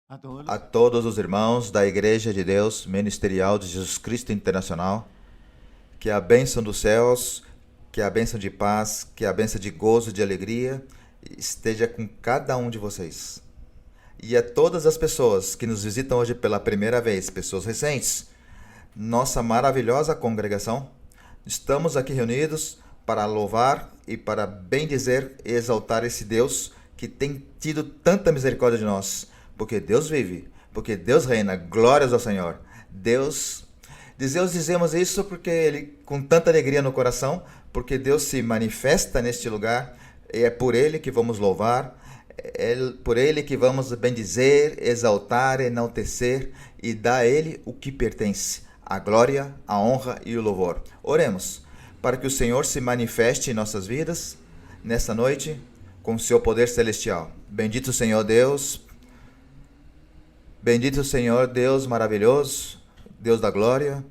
a todos. A todos os irmãos da Igreja de Deus Ministerial de Jesus Cristo Internacional, que a bênção dos céus, que a bênção de paz, que a bênção de gozo, de alegria esteja com cada um de vocês. E a todas as pessoas que nos visitam hoje pela primeira vez, pessoas recentes, nossa maravilhosa congregação, estamos aqui reunidos para louvar e para bendizer e exaltar esse Deus que tem tido tanta misericórdia de nós. Porque Deus vive, porque Deus reina, glórias ao Senhor. Deus dizemos isso porque Ele, com tanta alegria no coração, porque Deus se manifesta neste lugar, e é por Ele que vamos louvar, é por Ele que vamos bendizer, exaltar, enaltecer e dar a Ele o que pertence, a glória, a honra e o louvor. Oremos, para que o Senhor se manifeste em nossas vidas, nesta noite, com o seu poder celestial. Bendito o Senhor Deus, bendito o Senhor, Deus maravilhoso, Deus da glória.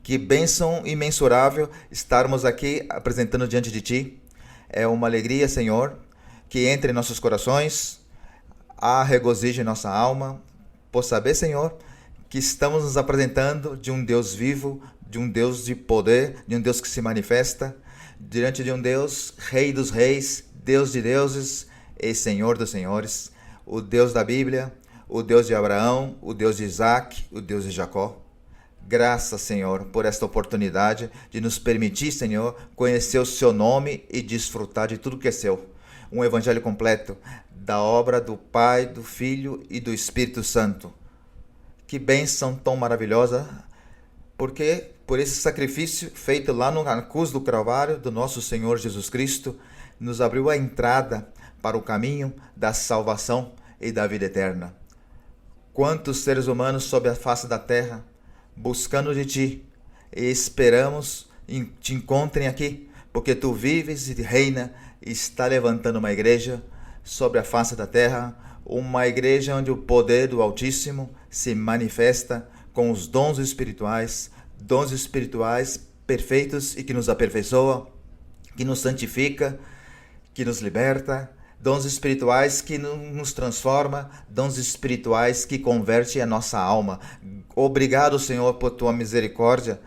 Que bênção imensurável estarmos aqui apresentando diante de Ti. É uma alegria, Senhor, que entre em nossos corações, há regozijo em nossa alma, por saber, Senhor, que estamos nos apresentando de um Deus vivo, de um Deus de poder, de um Deus que se manifesta, diante de um Deus, Rei dos reis, Deus de deuses e Senhor dos senhores, o Deus da Bíblia, o Deus de Abraão, o Deus de Isaac, o Deus de Jacó. Graças, Senhor, por esta oportunidade de nos permitir, Senhor, conhecer o Seu nome e desfrutar de tudo que é Seu. Um evangelho completo da obra do Pai, do Filho e do Espírito Santo. Que bênção tão maravilhosa, porque por esse sacrifício feito lá na cruz do Calvário do nosso Senhor Jesus Cristo, nos abriu a entrada para o caminho da salvação e da vida eterna. Quantos seres humanos sobre a face da terra, buscando de Ti, e esperamos te encontrem aqui, porque Tu vives e reina e está levantando uma igreja sobre a face da terra, uma igreja onde o poder do Altíssimo se manifesta com os dons espirituais perfeitos e que nos aperfeiçoa, que nos santifica, que nos liberta, dons espirituais que nos transforma, dons espirituais que converte a nossa alma. Obrigado, Senhor, por Tua misericórdia,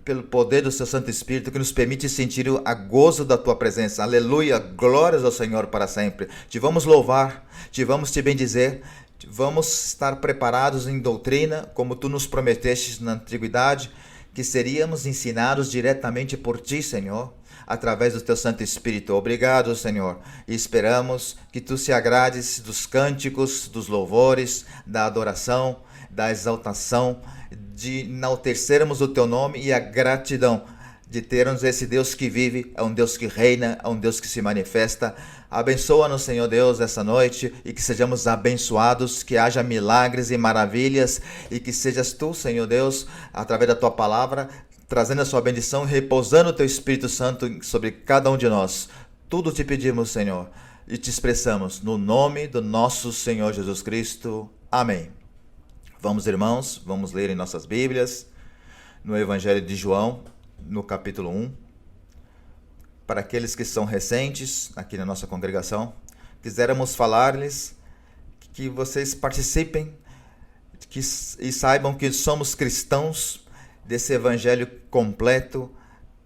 pelo poder do Seu Santo Espírito que nos permite sentir o gozo da Tua presença. Aleluia, glórias ao Senhor para sempre. Te vamos louvar, te vamos te bendizer, vamos estar preparados em doutrina, como Tu nos prometeste na antiguidade, que seríamos ensinados diretamente por Ti, Senhor, através do Teu Santo Espírito. Obrigado, Senhor, e esperamos que Tu se agrades dos cânticos, dos louvores, da adoração, da exaltação, de enaltecermos o Teu nome e a gratidão de termos esse Deus que vive, é um Deus que reina, é um Deus que se manifesta. Abençoa-nos, Senhor Deus, essa noite e que sejamos abençoados, que haja milagres e maravilhas e que sejas Tu, Senhor Deus, através da Tua palavra, trazendo a Sua bendição e repousando o Teu Espírito Santo sobre cada um de nós. Tudo te pedimos, Senhor, e te expressamos no nome do nosso Senhor Jesus Cristo. Amém. Vamos, irmãos, vamos ler em nossas Bíblias, no Evangelho de João, no capítulo 1. Para aqueles que são recentes aqui na nossa congregação, quiséramos falar-lhes que vocês participem e saibam que somos cristãos desse Evangelho completo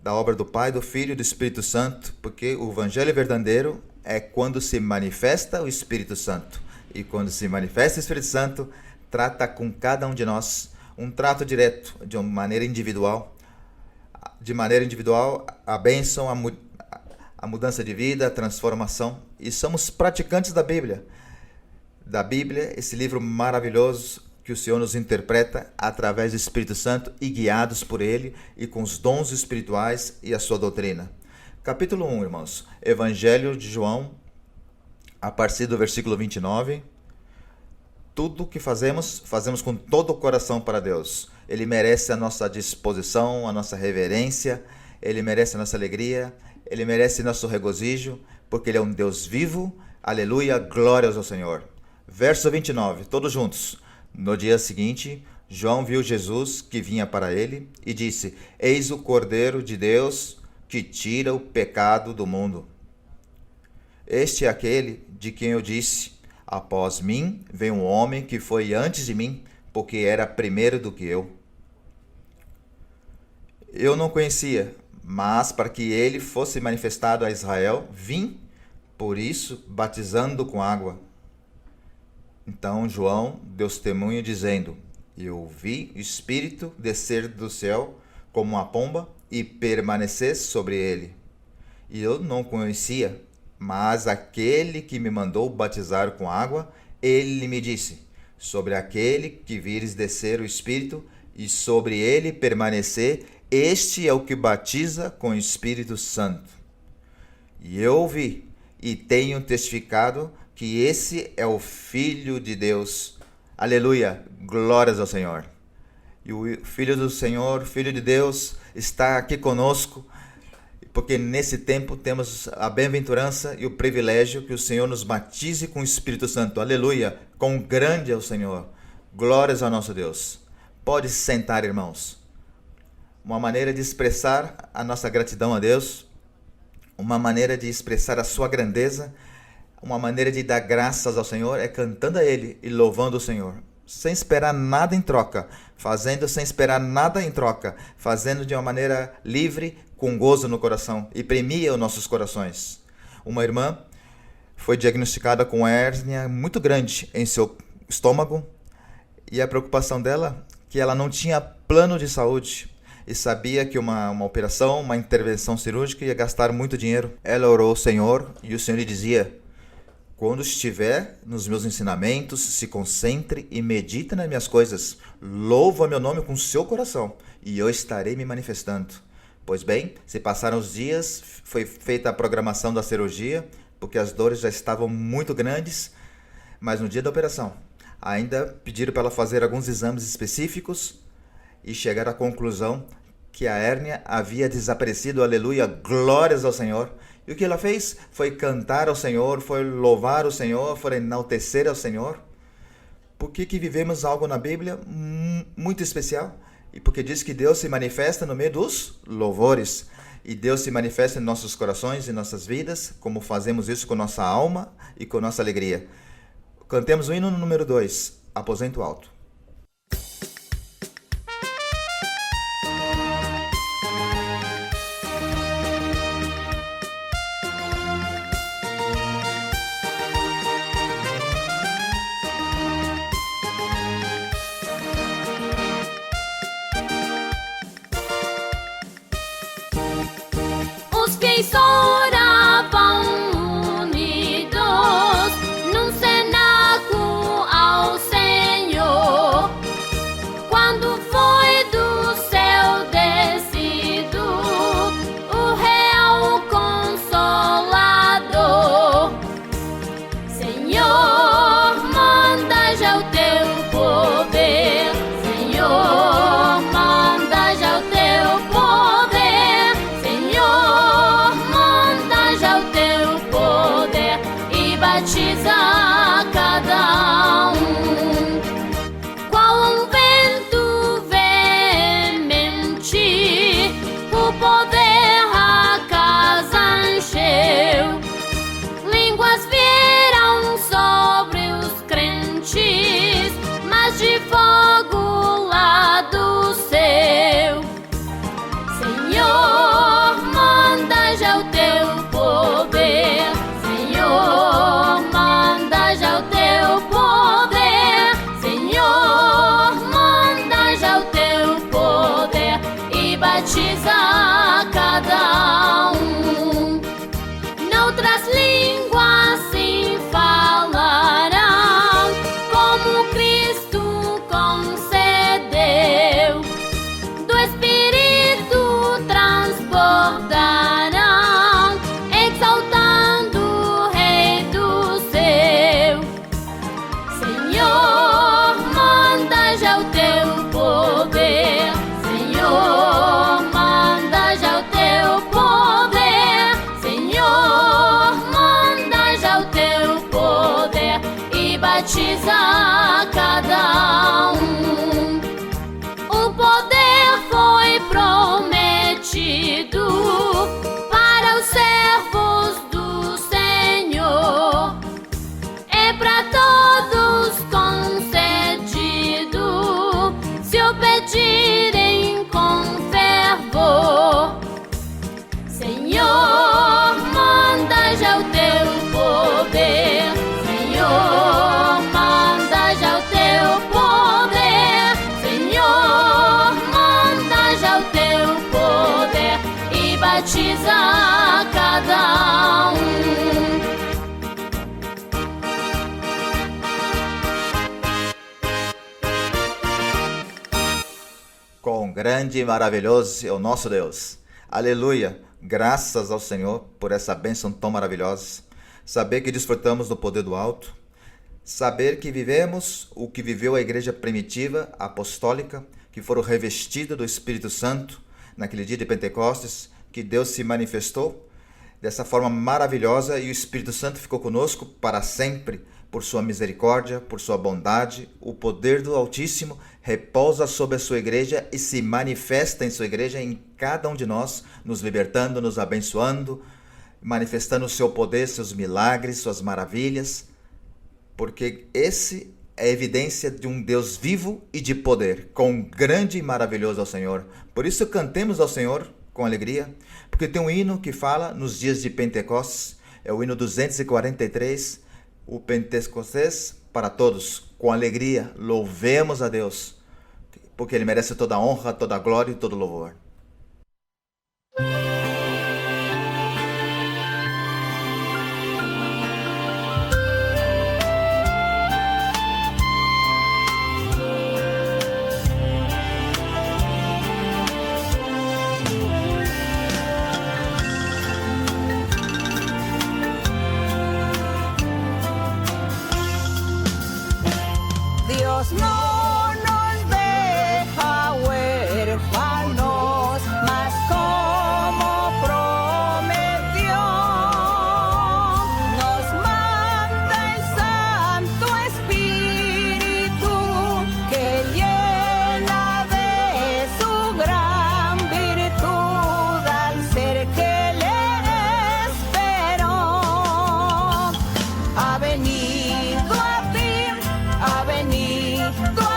da obra do Pai, do Filho e do Espírito Santo, porque o Evangelho verdadeiro é quando se manifesta o Espírito Santo. E quando se manifesta o Espírito Santo, trata com cada um de nós um trato direto, de uma maneira individual. De maneira individual, a bênção, a mudança de vida, a transformação. E somos praticantes da Bíblia. Da Bíblia, esse livro maravilhoso que o Senhor nos interpreta através do Espírito Santo e guiados por Ele e com os dons espirituais e a sua doutrina. Capítulo 1, irmãos. Evangelho de João, a partir do versículo 29. Tudo o que fazemos, fazemos com todo o coração para Deus. Ele merece a nossa disposição, a nossa reverência, Ele merece a nossa alegria, Ele merece nosso regozijo, porque Ele é um Deus vivo. Aleluia, glórias ao Senhor. Verso 29, todos juntos. No dia seguinte, João viu Jesus que vinha para ele e disse: Eis o Cordeiro de Deus que tira o pecado do mundo. Este é aquele de quem eu disse: Após mim veio um homem que foi antes de mim, porque era primeiro do que eu. Eu não conhecia, mas para que ele fosse manifestado a Israel, vim, por isso, batizando com água. Então João deu testemunho dizendo: eu vi o Espírito descer do céu como uma pomba e permanecer sobre ele. E eu não conhecia, mas aquele que me mandou batizar com água, ele me disse: sobre aquele que vires descer o Espírito e sobre ele permanecer, este é o que batiza com o Espírito Santo. E eu ouvi e tenho testificado que esse é o Filho de Deus. Aleluia, glórias ao Senhor. E o Filho do Senhor, Filho de Deus, está aqui conosco, porque nesse tempo temos a bem-aventurança e o privilégio que o Senhor nos batize com o Espírito Santo. Aleluia, quão grande é o Senhor. Glórias ao nosso Deus. Pode se sentar, irmãos. Uma maneira de expressar a nossa gratidão a Deus, uma maneira de expressar a sua grandeza, uma maneira de dar graças ao Senhor é cantando a Ele e louvando o Senhor, sem esperar nada em troca, fazendo sem esperar nada em troca, fazendo de uma maneira livre, com gozo no coração, e premia os nossos corações. Uma irmã foi diagnosticada com hérnia muito grande em seu estômago, e a preocupação dela é que ela não tinha plano de saúde, e sabia que uma operação, uma intervenção cirúrgica ia gastar muito dinheiro. Ela orou ao Senhor, e o Senhor lhe dizia: quando estiver nos meus ensinamentos, se concentre e medite nas minhas coisas. Louva meu nome com seu coração, e eu estarei me manifestando. Pois bem, se passaram os dias, foi feita a programação da cirurgia, porque as dores já estavam muito grandes, mas no dia da operação, ainda pediram para ela fazer alguns exames específicos e chegaram à conclusão que a hérnia havia desaparecido. Aleluia, glórias ao Senhor. E o que ela fez foi cantar ao Senhor, foi louvar o Senhor, foi enaltecer ao Senhor. Por que vivemos algo na Bíblia muito especial? E porque diz que Deus se manifesta no meio dos louvores. E Deus se manifesta em nossos corações e nossas vidas, como fazemos isso com nossa alma e com nossa alegria. Cantemos o hino número 2, Aposento Alto. Os fiéis oravam unidos num cenáculo ao Senhor. Quando foi do céu descido o real Consolador. Senhor, manda já o teu poder. Senhor, manda já o teu poder. Senhor, manda já o teu poder e batiza cada um. Qual um vento veemente, o poder a casa encheu. Línguas vieram sobre os crentes, mas de fogo lá do céu. Senhor, manda já o teu poder. Senhor, manda já o teu poder. Senhor, manda já o teu poder e batiza cada um. Noutras línguas sim falarão, como Cristo concedeu. Do Espírito transbordarão, exaltando o Rei do céu. Senhor, manda já o teu poder. Senhor, manda já o teu poder. Senhor, já o teu poder, Senhor, manda já o teu poder, Senhor, manda já o teu poder e batiza cada um. Quão grande e maravilhoso é o nosso Deus. Aleluia! Graças ao Senhor por essa bênção tão maravilhosa. Saber que desfrutamos do poder do alto. Saber que vivemos o que viveu a igreja primitiva, apostólica, que foram revestidos do Espírito Santo naquele dia de Pentecostes, que Deus se manifestou dessa forma maravilhosa e o Espírito Santo ficou conosco para sempre. Por sua misericórdia, por sua bondade, o poder do Altíssimo repousa sobre a sua igreja e se manifesta em sua igreja, em cada um de nós, nos libertando, nos abençoando, manifestando o seu poder, seus milagres, suas maravilhas, porque esse é a evidência de um Deus vivo e de poder, quão grande e maravilhoso é o Senhor. Por isso cantemos ao Senhor com alegria, porque tem um hino que fala nos dias de Pentecostes, é o hino 243, o Pentecostes para todos, com alegria, louvemos a Deus, porque Ele merece toda a honra, toda a glória e todo o louvor. Dios no nos deja huérfanos, mas como prometió, nos manda el Santo Espíritu que llena de su gran virtud al ser que le esperó. Ha venido a ti, ha venido a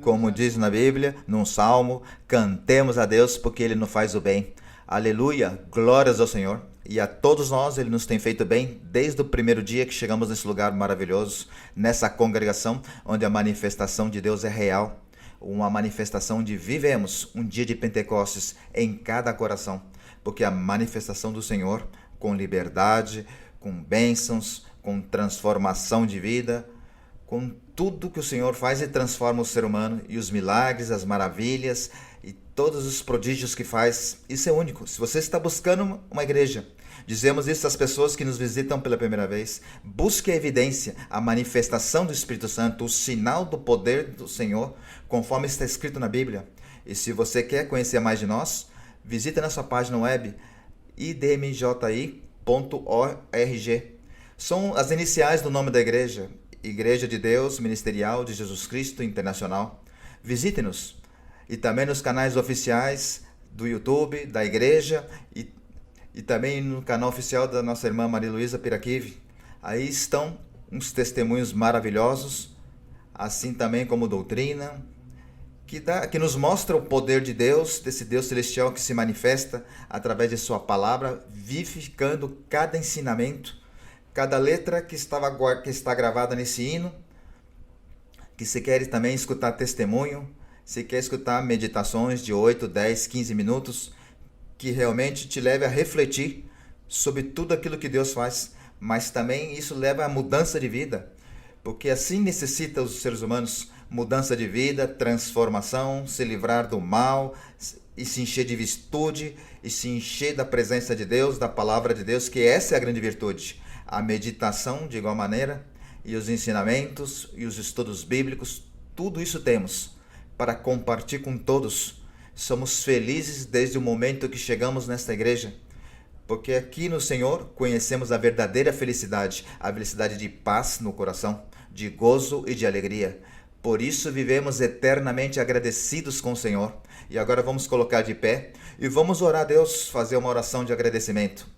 Como diz na Bíblia, num salmo, cantemos a Deus porque Ele nos faz o bem. Aleluia, glórias ao Senhor. E a todos nós Ele nos tem feito bem desde o primeiro dia que chegamos nesse lugar maravilhoso, nessa congregação onde a manifestação de Deus é real. Uma manifestação onde vivemos um dia de Pentecostes em cada coração. Porque a manifestação do Senhor, com liberdade, com bênçãos, com transformação de vida, com tudo que o Senhor faz e transforma o ser humano, e os milagres, as maravilhas e todos os prodígios que faz, isso é único. Se você está buscando uma igreja, dizemos isso às pessoas que nos visitam pela primeira vez, busque a evidência, a manifestação do Espírito Santo, o sinal do poder do Senhor, conforme está escrito na Bíblia. E se você quer conhecer mais de nós, visite nossa página web idmji.org. São as iniciais do nome da igreja, Igreja de Deus Ministerial de Jesus Cristo Internacional. Visite-nos. E também nos canais oficiais do YouTube, da igreja e também no canal oficial da nossa irmã Maria Luísa Piraquive. Aí estão uns testemunhos maravilhosos, assim também como doutrina, que nos mostra o poder de Deus, desse Deus celestial que se manifesta através de sua palavra, vivificando cada ensinamento, cada letra que está gravada nesse hino, que se quer também escutar testemunho, se quer escutar meditações de 8, 10, 15 minutos, que realmente te leve a refletir sobre tudo aquilo que Deus faz, mas também isso leva a mudança de vida, porque assim necessita os seres humanos, mudança de vida, transformação, se livrar do mal e se encher de virtude e se encher da presença de Deus, da palavra de Deus, que essa é a grande virtude. A meditação, de igual maneira, e os ensinamentos e os estudos bíblicos, tudo isso temos para compartilhar com todos. Somos felizes desde o momento que chegamos nesta igreja, porque aqui no Senhor conhecemos a verdadeira felicidade, a felicidade de paz no coração, de gozo e de alegria. Por isso vivemos eternamente agradecidos com o Senhor. E agora vamos colocar de pé e vamos orar a Deus, fazer uma oração de agradecimento.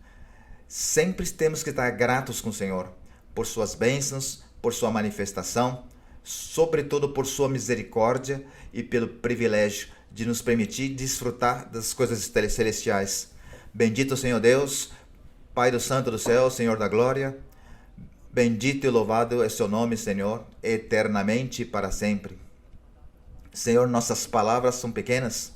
Sempre temos que estar gratos com o Senhor, por suas bênçãos, por sua manifestação, sobretudo por sua misericórdia e pelo privilégio de nos permitir desfrutar das coisas celestiais. Bendito Senhor Deus, Pai do Santo do Céu, Senhor da Glória, bendito e louvado é seu nome, Senhor, eternamente e para sempre. Senhor, nossas palavras são pequenas,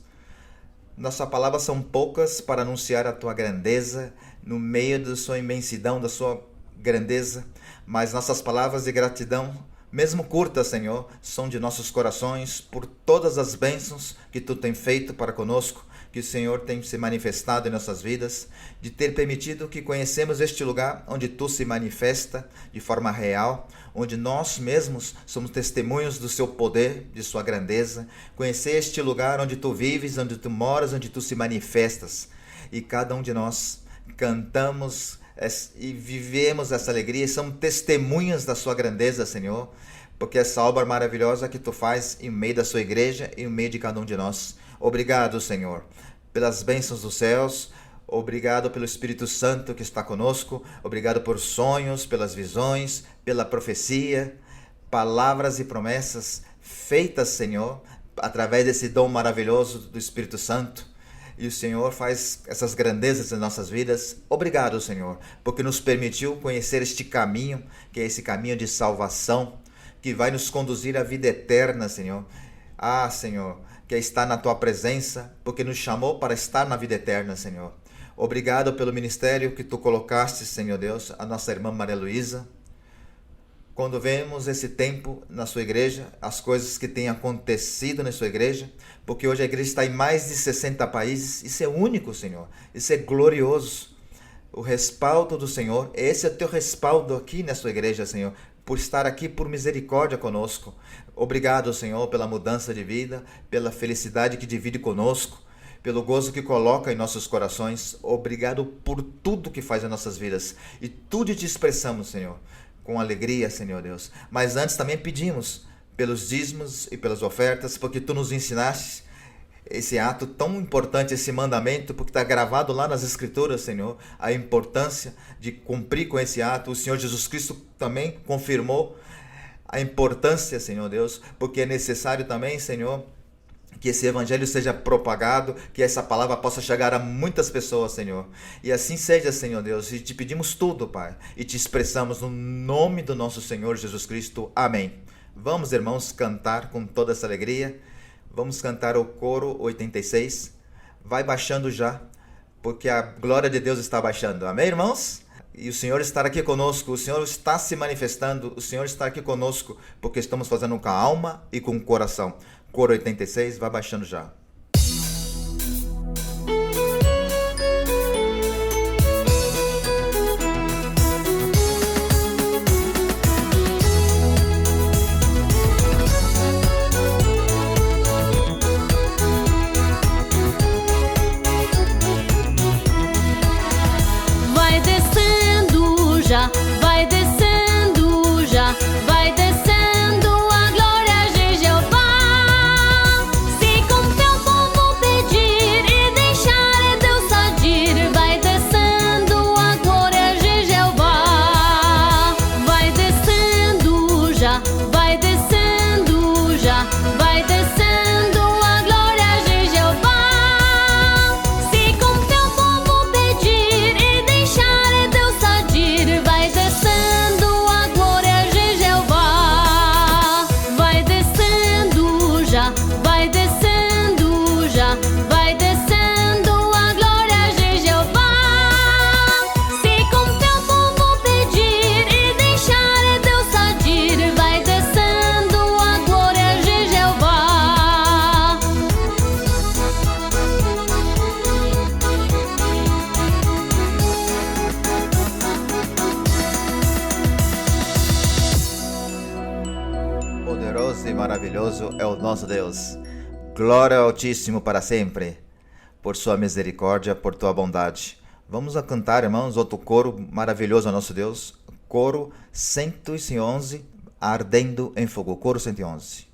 nossas palavras são poucas para anunciar a tua grandeza, no meio da sua imensidão, da sua grandeza, mas nossas palavras de gratidão, mesmo curtas, Senhor, são de nossos corações por todas as bênçãos que tu tem feito para conosco, que o Senhor tem se manifestado em nossas vidas, de ter permitido que conhecemos este lugar onde tu se manifesta de forma real, onde nós mesmos somos testemunhos do seu poder, de sua grandeza, conhecer este lugar onde tu vives, onde tu moras, onde tu se manifestas, e cada um de nós cantamos e vivemos essa alegria e somos testemunhas da sua grandeza, Senhor, porque essa obra maravilhosa que tu faz em meio da sua igreja e em meio de cada um de nós. Obrigado, Senhor, pelas bênçãos dos céus, obrigado pelo Espírito Santo que está conosco, obrigado por sonhos, pelas visões, pela profecia, palavras e promessas feitas, Senhor, através desse dom maravilhoso do Espírito Santo. E o Senhor faz essas grandezas em nossas vidas. Obrigado, Senhor, porque nos permitiu conhecer este caminho, que é esse caminho de salvação, que vai nos conduzir à vida eterna, Senhor. Ah, Senhor, que está na tua presença, porque nos chamou para estar na vida eterna, Senhor. Obrigado pelo ministério que tu colocaste, Senhor Deus, a nossa irmã Maria Luísa. Quando vemos esse tempo na sua igreja, as coisas que têm acontecido na sua igreja, porque hoje a igreja está em mais de 60 países, isso é único, Senhor, isso é glorioso. O respaldo do Senhor, esse é o teu respaldo aqui na sua igreja, Senhor, por estar aqui por misericórdia conosco. Obrigado, Senhor, pela mudança de vida, pela felicidade que divide conosco, pelo gozo que coloca em nossos corações. Obrigado por tudo que faz em nossas vidas. E tudo te expressamos, Senhor, com alegria, Senhor Deus. Mas antes também pedimos pelos dízimos e pelas ofertas, porque tu nos ensinaste esse ato tão importante, esse mandamento, porque está gravado lá nas Escrituras, Senhor, a importância de cumprir com esse ato. O Senhor Jesus Cristo também confirmou a importância, Senhor Deus, porque é necessário também, Senhor, que esse evangelho seja propagado, que essa palavra possa chegar a muitas pessoas, Senhor. E assim seja, Senhor Deus. E te pedimos tudo, Pai. E te expressamos no nome do nosso Senhor Jesus Cristo. Amém. Vamos, irmãos, cantar com toda essa alegria. Vamos cantar o coro 86. Vai baixando já, porque a glória de Deus está baixando. Amém, irmãos? E o Senhor está aqui conosco, o Senhor está se manifestando, o Senhor está aqui conosco, porque estamos fazendo com a alma e com o coração. Coro 86, vai baixando já. Vai descendo já, vai descendo já, vai descendo a glória de Jeová. Se com teu povo pedir e deixar Deus agir, vai descendo a glória de Jeová. Vai descendo já, vai descendo já, vai descendo a glória de Jeová. Se com teu povo pedir e deixar Deus agir, vai descendo a glória de Jeová. Vai descendo já, vai descendo já, vai descendo a glória de Jeová. Se com teu povo pedir e deixar Deus agir, vai descendo a glória de Jeová. Poderoso e maravilhoso é o nosso Deus. Glória ao Altíssimo para sempre, por sua misericórdia, por tua bondade. Vamos a cantar, irmãos, outro coro maravilhoso ao nosso Deus. Coro 111, ardendo em fogo. Coro 111.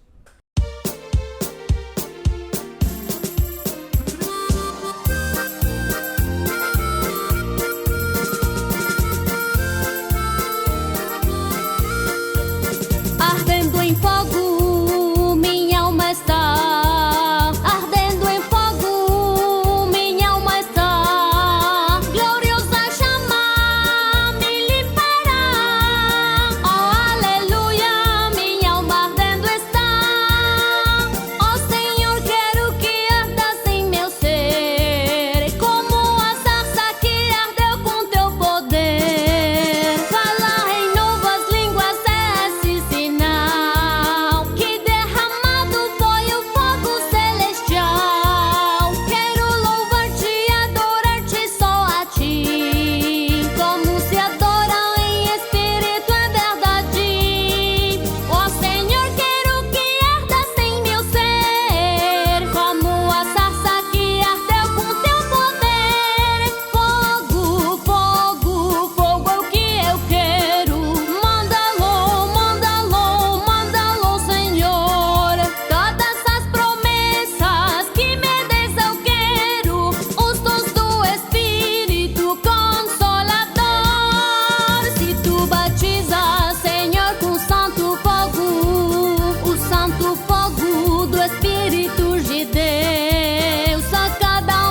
Ardendo em fogo, minha alma está. Ardendo em fogo, minha alma está. Gloriosa chama me limpará. Oh, aleluia, minha alma ardendo está. Oh, Senhor, quero que ardas em meu ser, como a sarça que ardeu com teu poder. Falar em novas línguas é esse sinal, que derramado foi o fogo celestial. Quero louvar-te e adorar-te só a ti, como se adora em espírito é verdade. Ó Senhor, quero que ardas em meu ser, como a sarça que ardeu com teu poder. Fogo, fogo, fogo é o que eu quero. Manda-lo, manda-lo, manda-lo, Senhor. Todas as promessas que me des eu quero, os dons do Espírito Consolador. Se tu batizas, Senhor, com santo fogo, o santo fogo do Espírito de Deus, a cada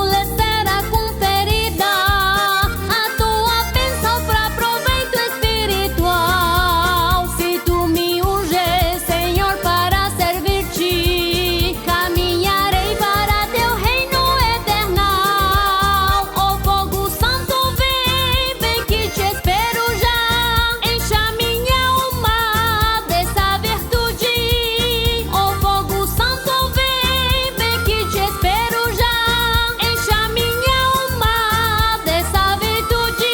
lhe será conferida a tua bênção pra proveito espiritual. Se tu me unges, Senhor, para servir-te, caminharei para teu reino eternal. Ó fogo santo, vem que te espero já. Enche a minha alma dessa virtude. Ó fogo santo, vem que te espero já. Enche a minha alma dessa virtude.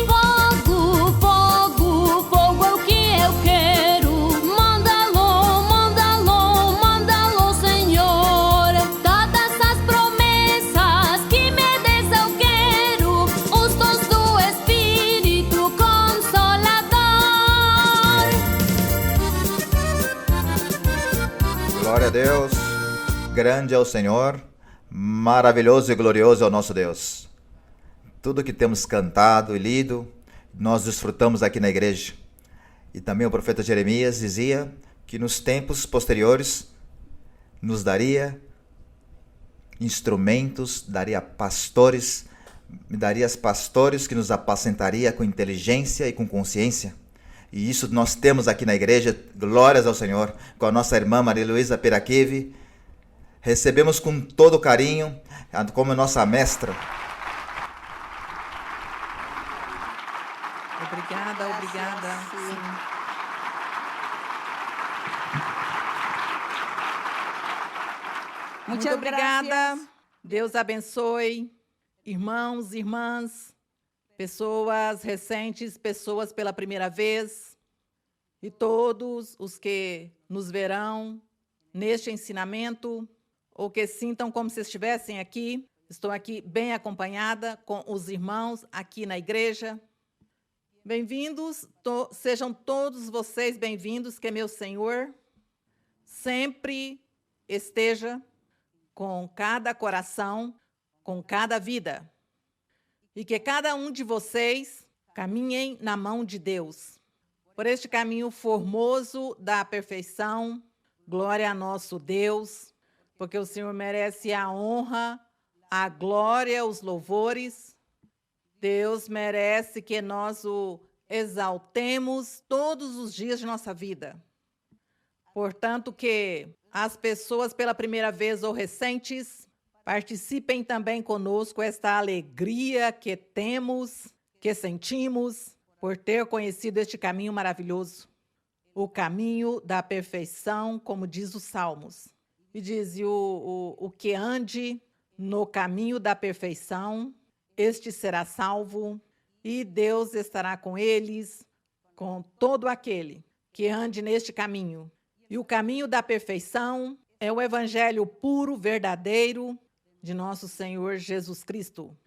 Fogo, fogo, fogo é o que eu quero. Manda-lo, manda-lo, manda-lo, Senhor. Todas as promessas que me des eu quero, os dons do Espírito Consolador. Glória a Deus. Grande é o Senhor. Maravilhoso e glorioso é o nosso Deus. Tudo que temos cantado e lido, nós desfrutamos aqui na igreja. E também o profeta Jeremias dizia que nos tempos posteriores nos daria instrumentos, daria pastores, pastores que nos apacentaria com inteligência e com consciência. E isso nós temos aqui na igreja, glórias ao Senhor, com a nossa irmã Maria Luísa Peraquive. Recebemos com todo carinho, como nossa mestra. Obrigada. Sim. Muito obrigada. Deus abençoe, irmãos, irmãs, pessoas recentes, pessoas pela primeira vez e todos os que nos verão neste ensinamento ou que sintam como se estivessem aqui. Estou aqui bem acompanhada com os irmãos aqui na igreja. Bem-vindos, sejam todos vocês bem-vindos, que meu Senhor sempre esteja com cada coração, com cada vida. E que cada um de vocês caminhem na mão de Deus. Por este caminho formoso da perfeição, glória a nosso Deus, porque o Senhor merece a honra, a glória, os louvores. Deus merece que nós o exaltemos todos os dias de nossa vida. Portanto, que as pessoas pela primeira vez ou recentes participem também conosco esta alegria que temos, que sentimos por ter conhecido este caminho maravilhoso, o caminho da perfeição, como diz os Salmos. E diz, o que ande no caminho da perfeição, este será salvo, e Deus estará com eles, com todo aquele que ande neste caminho. E o caminho da perfeição é o evangelho puro, verdadeiro, de nosso Senhor Jesus Cristo.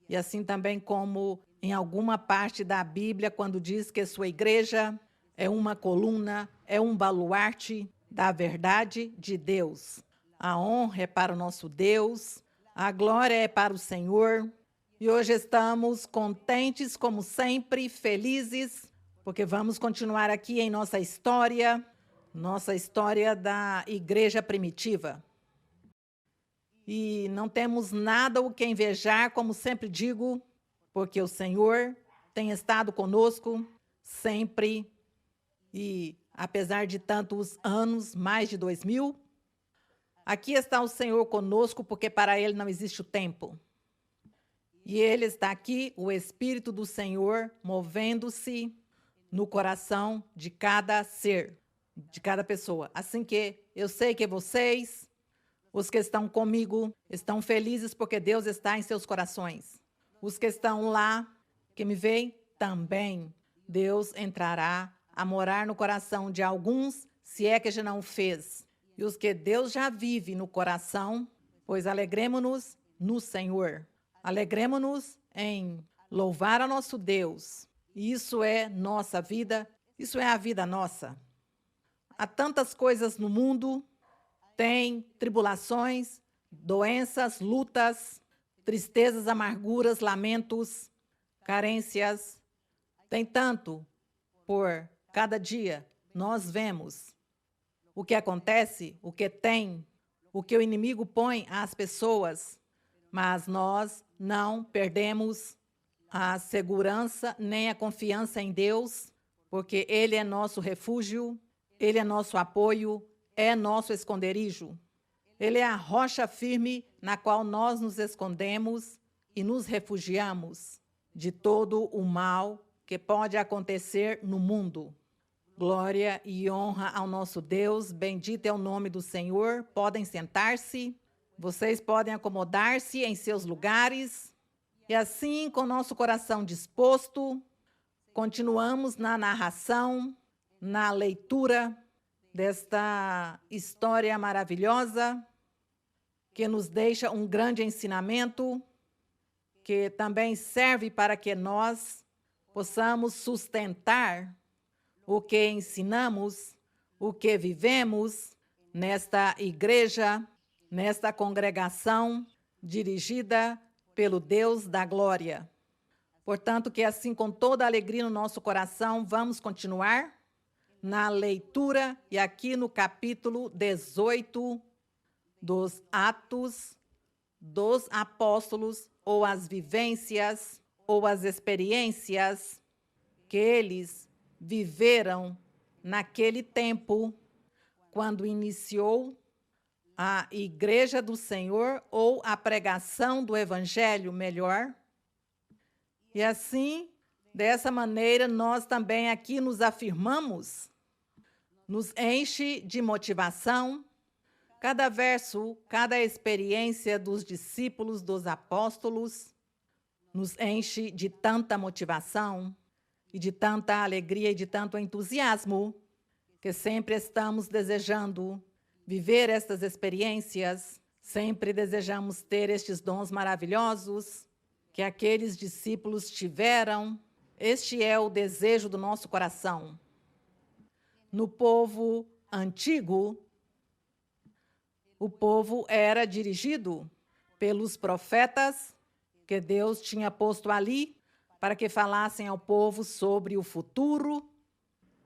E assim também como em alguma parte da Bíblia, quando diz que sua igreja é uma coluna, é um baluarte da verdade de Deus. A honra é para o nosso Deus, a glória é para o Senhor. E hoje estamos contentes, como sempre, felizes, porque vamos continuar aqui em nossa história da igreja primitiva. E não temos nada o que invejar, como sempre digo, porque o Senhor tem estado conosco sempre. E apesar de tantos anos, mais de 2000, aqui está o Senhor conosco, porque para Ele não existe o tempo. E Ele está aqui, o Espírito do Senhor, movendo-se no coração de cada ser, de cada pessoa. Assim que eu sei que vocês, os que estão comigo, estão felizes porque Deus está em seus corações. Os que estão lá, que me veem, também. Deus entrará a morar no coração de alguns, se é que já não fez. E os que Deus já vive no coração, pois alegremo-nos no Senhor. Alegremo-nos em louvar a nosso Deus. Isso é nossa vida, isso é a vida nossa. Há tantas coisas no mundo, tem tribulações, doenças, lutas, tristezas, amarguras, lamentos, carências. Tem tanto por cada dia. Nós vemos o que acontece, o que tem, o que o inimigo põe às pessoas, mas nós não perdemos a segurança nem a confiança em Deus, porque Ele é nosso refúgio, Ele é nosso apoio, é nosso esconderijo. Ele é a rocha firme na qual nós nos escondemos e nos refugiamos de todo o mal que pode acontecer no mundo. Glória e honra ao nosso Deus, bendito é o nome do Senhor. Podem sentar-se, vocês podem acomodar-se em seus lugares. E assim, com nosso coração disposto, continuamos na narração, na leitura desta história maravilhosa, que nos deixa um grande ensinamento, que também serve para que nós possamos sustentar o que ensinamos, o que vivemos nesta igreja, nesta congregação dirigida pelo Deus da glória. Portanto, que assim, com toda a alegria no nosso coração, vamos continuar na leitura e aqui no capítulo 18 dos Atos dos Apóstolos, ou as vivências, ou as experiências que eles viveram naquele tempo, quando iniciou a Igreja do Senhor, ou a pregação do Evangelho, melhor. E assim, dessa maneira, nós também aqui nos afirmamos, nos enche de motivação. Cada verso, cada experiência dos discípulos, dos apóstolos, nos enche de tanta motivação e de tanta alegria e de tanto entusiasmo, que sempre estamos desejando viver estas experiências, sempre desejamos ter estes dons maravilhosos que aqueles discípulos tiveram. Este é o desejo do nosso coração. No povo antigo, o povo era dirigido pelos profetas que Deus tinha posto ali para que falassem ao povo sobre o futuro,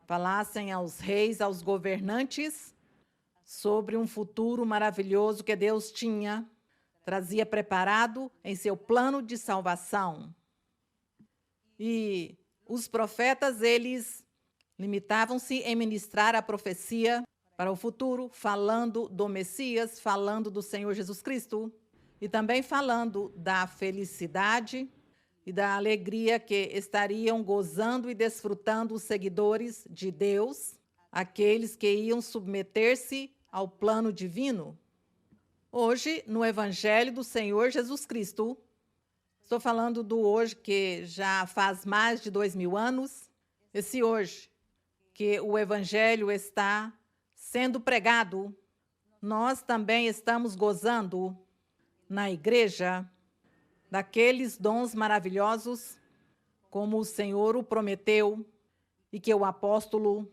falassem aos reis, aos governantes, sobre um futuro maravilhoso que Deus trazia preparado em seu plano de salvação. E os profetas, eles limitavam-se em ministrar a profecia para o futuro, falando do Messias, falando do Senhor Jesus Cristo, e também falando da felicidade e da alegria que estariam gozando e desfrutando os seguidores de Deus, aqueles que iam submeter-se ao plano divino. Hoje, no Evangelho do Senhor Jesus Cristo, estou falando do hoje que já faz mais de 2000 anos, esse hoje que o Evangelho está sendo pregado, nós também estamos gozando na igreja daqueles dons maravilhosos, como o Senhor o prometeu e que o apóstolo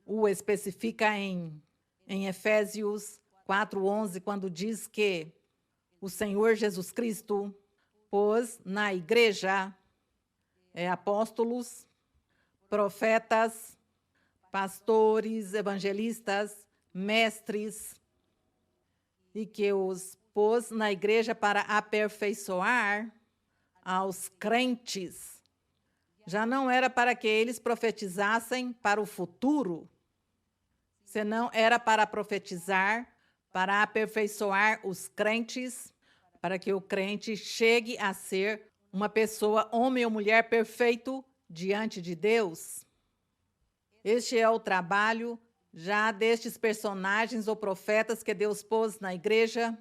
o especifica em Efésios 4:11, quando diz que o Senhor Jesus Cristo pôs na igreja apóstolos, profetas, pastores, evangelistas, mestres, e que os pôs na igreja para aperfeiçoar aos crentes. Já não era para que eles profetizassem para o futuro, senão era para profetizar, para aperfeiçoar os crentes, para que o crente chegue a ser uma pessoa, homem ou mulher perfeito diante de Deus. Este é o trabalho já destes personagens ou profetas que Deus pôs na igreja.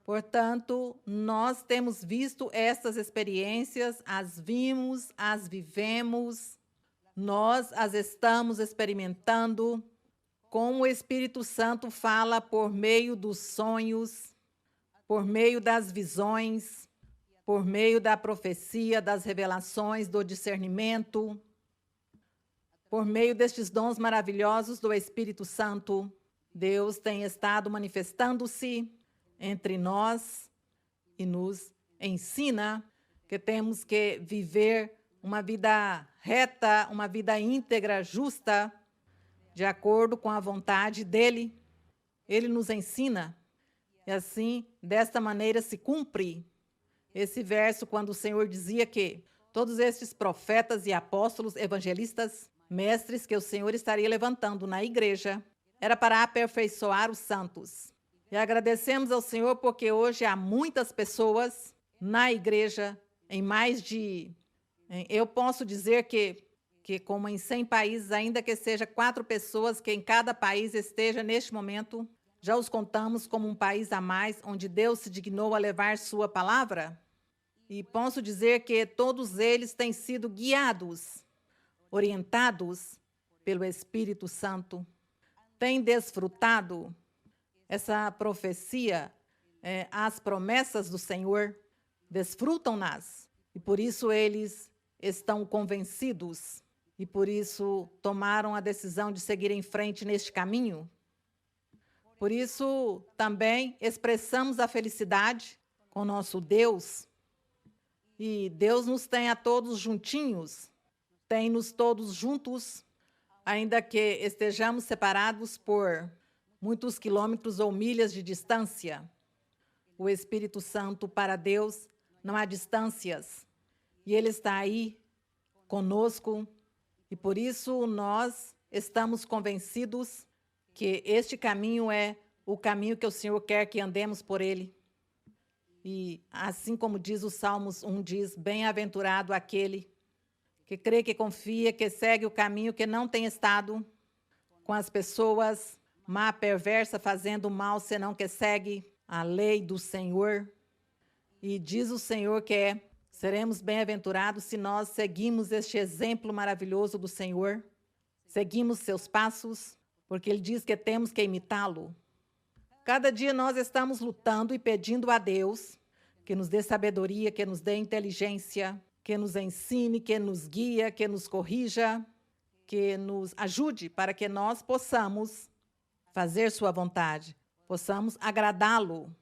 Portanto, nós temos visto estas experiências, as vimos, as vivemos, nós as estamos experimentando, como o Espírito Santo fala por meio dos sonhos, por meio das visões, por meio da profecia, das revelações, do discernimento, por meio destes dons maravilhosos do Espírito Santo. Deus tem estado manifestando-se entre nós e nos ensina que temos que viver uma vida reta, uma vida íntegra, justa, de acordo com a vontade dEle. Ele nos ensina, e assim, desta maneira, se cumpre esse verso quando o Senhor dizia que todos estes profetas e apóstolos, evangelistas, mestres que o Senhor estaria levantando na igreja, era para aperfeiçoar os santos. E agradecemos ao Senhor porque hoje há muitas pessoas na igreja, eu posso dizer que como em 100 países, ainda que seja 4 pessoas que em cada país esteja neste momento, já os contamos como um país a mais, onde Deus se dignou a levar sua palavra. E posso dizer que todos eles têm sido guiados, orientados pelo Espírito Santo, têm desfrutado essa profecia, as promessas do Senhor, desfrutam-nas, e por isso eles estão convencidos, e por isso tomaram a decisão de seguir em frente neste caminho. Por isso também expressamos a felicidade com nosso Deus, e Deus nos tem a todos juntinhos, tem-nos todos juntos, Ainda que estejamos separados por muitos quilômetros ou milhas de distância, o Espírito Santo, para Deus, não há distâncias. E Ele está aí conosco. E por isso nós estamos convencidos que este caminho é o caminho que o Senhor quer que andemos por Ele. E assim como diz o Salmos 1, diz, bem-aventurado aquele que crê, que confia, que segue o caminho, que não tem estado com as pessoas má, perversa, fazendo mal, senão que segue a lei do Senhor. E diz o Senhor que seremos bem-aventurados se nós seguimos este exemplo maravilhoso do Senhor, seguimos seus passos, porque Ele diz que temos que imitá-lo. Cada dia nós estamos lutando e pedindo a Deus que nos dê sabedoria, que nos dê inteligência, que nos ensine, que nos guie, que nos corrija, que nos ajude para que nós possamos fazer sua vontade, possamos agradá-lo.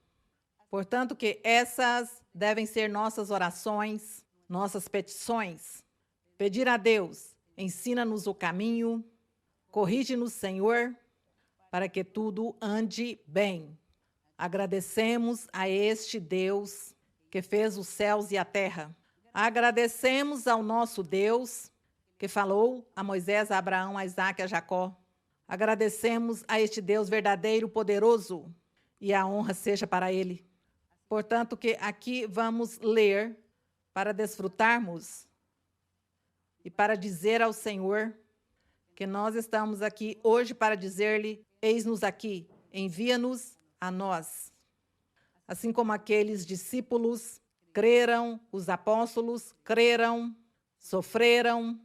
Portanto, que essas devem ser nossas orações, nossas petições. Pedir a Deus, ensina-nos o caminho, corrige-nos, Senhor, para que tudo ande bem. Agradecemos a este Deus que fez os céus e a terra. Agradecemos ao nosso Deus que falou a Moisés, a Abraão, a Isaque e a Jacó. Agradecemos a este Deus verdadeiro, poderoso, e a honra seja para Ele. Portanto, que aqui vamos ler para desfrutarmos e para dizer ao Senhor que nós estamos aqui hoje para dizer-lhe, eis-nos aqui, envia-nos a nós. Assim como aqueles discípulos creram, os apóstolos creram, sofreram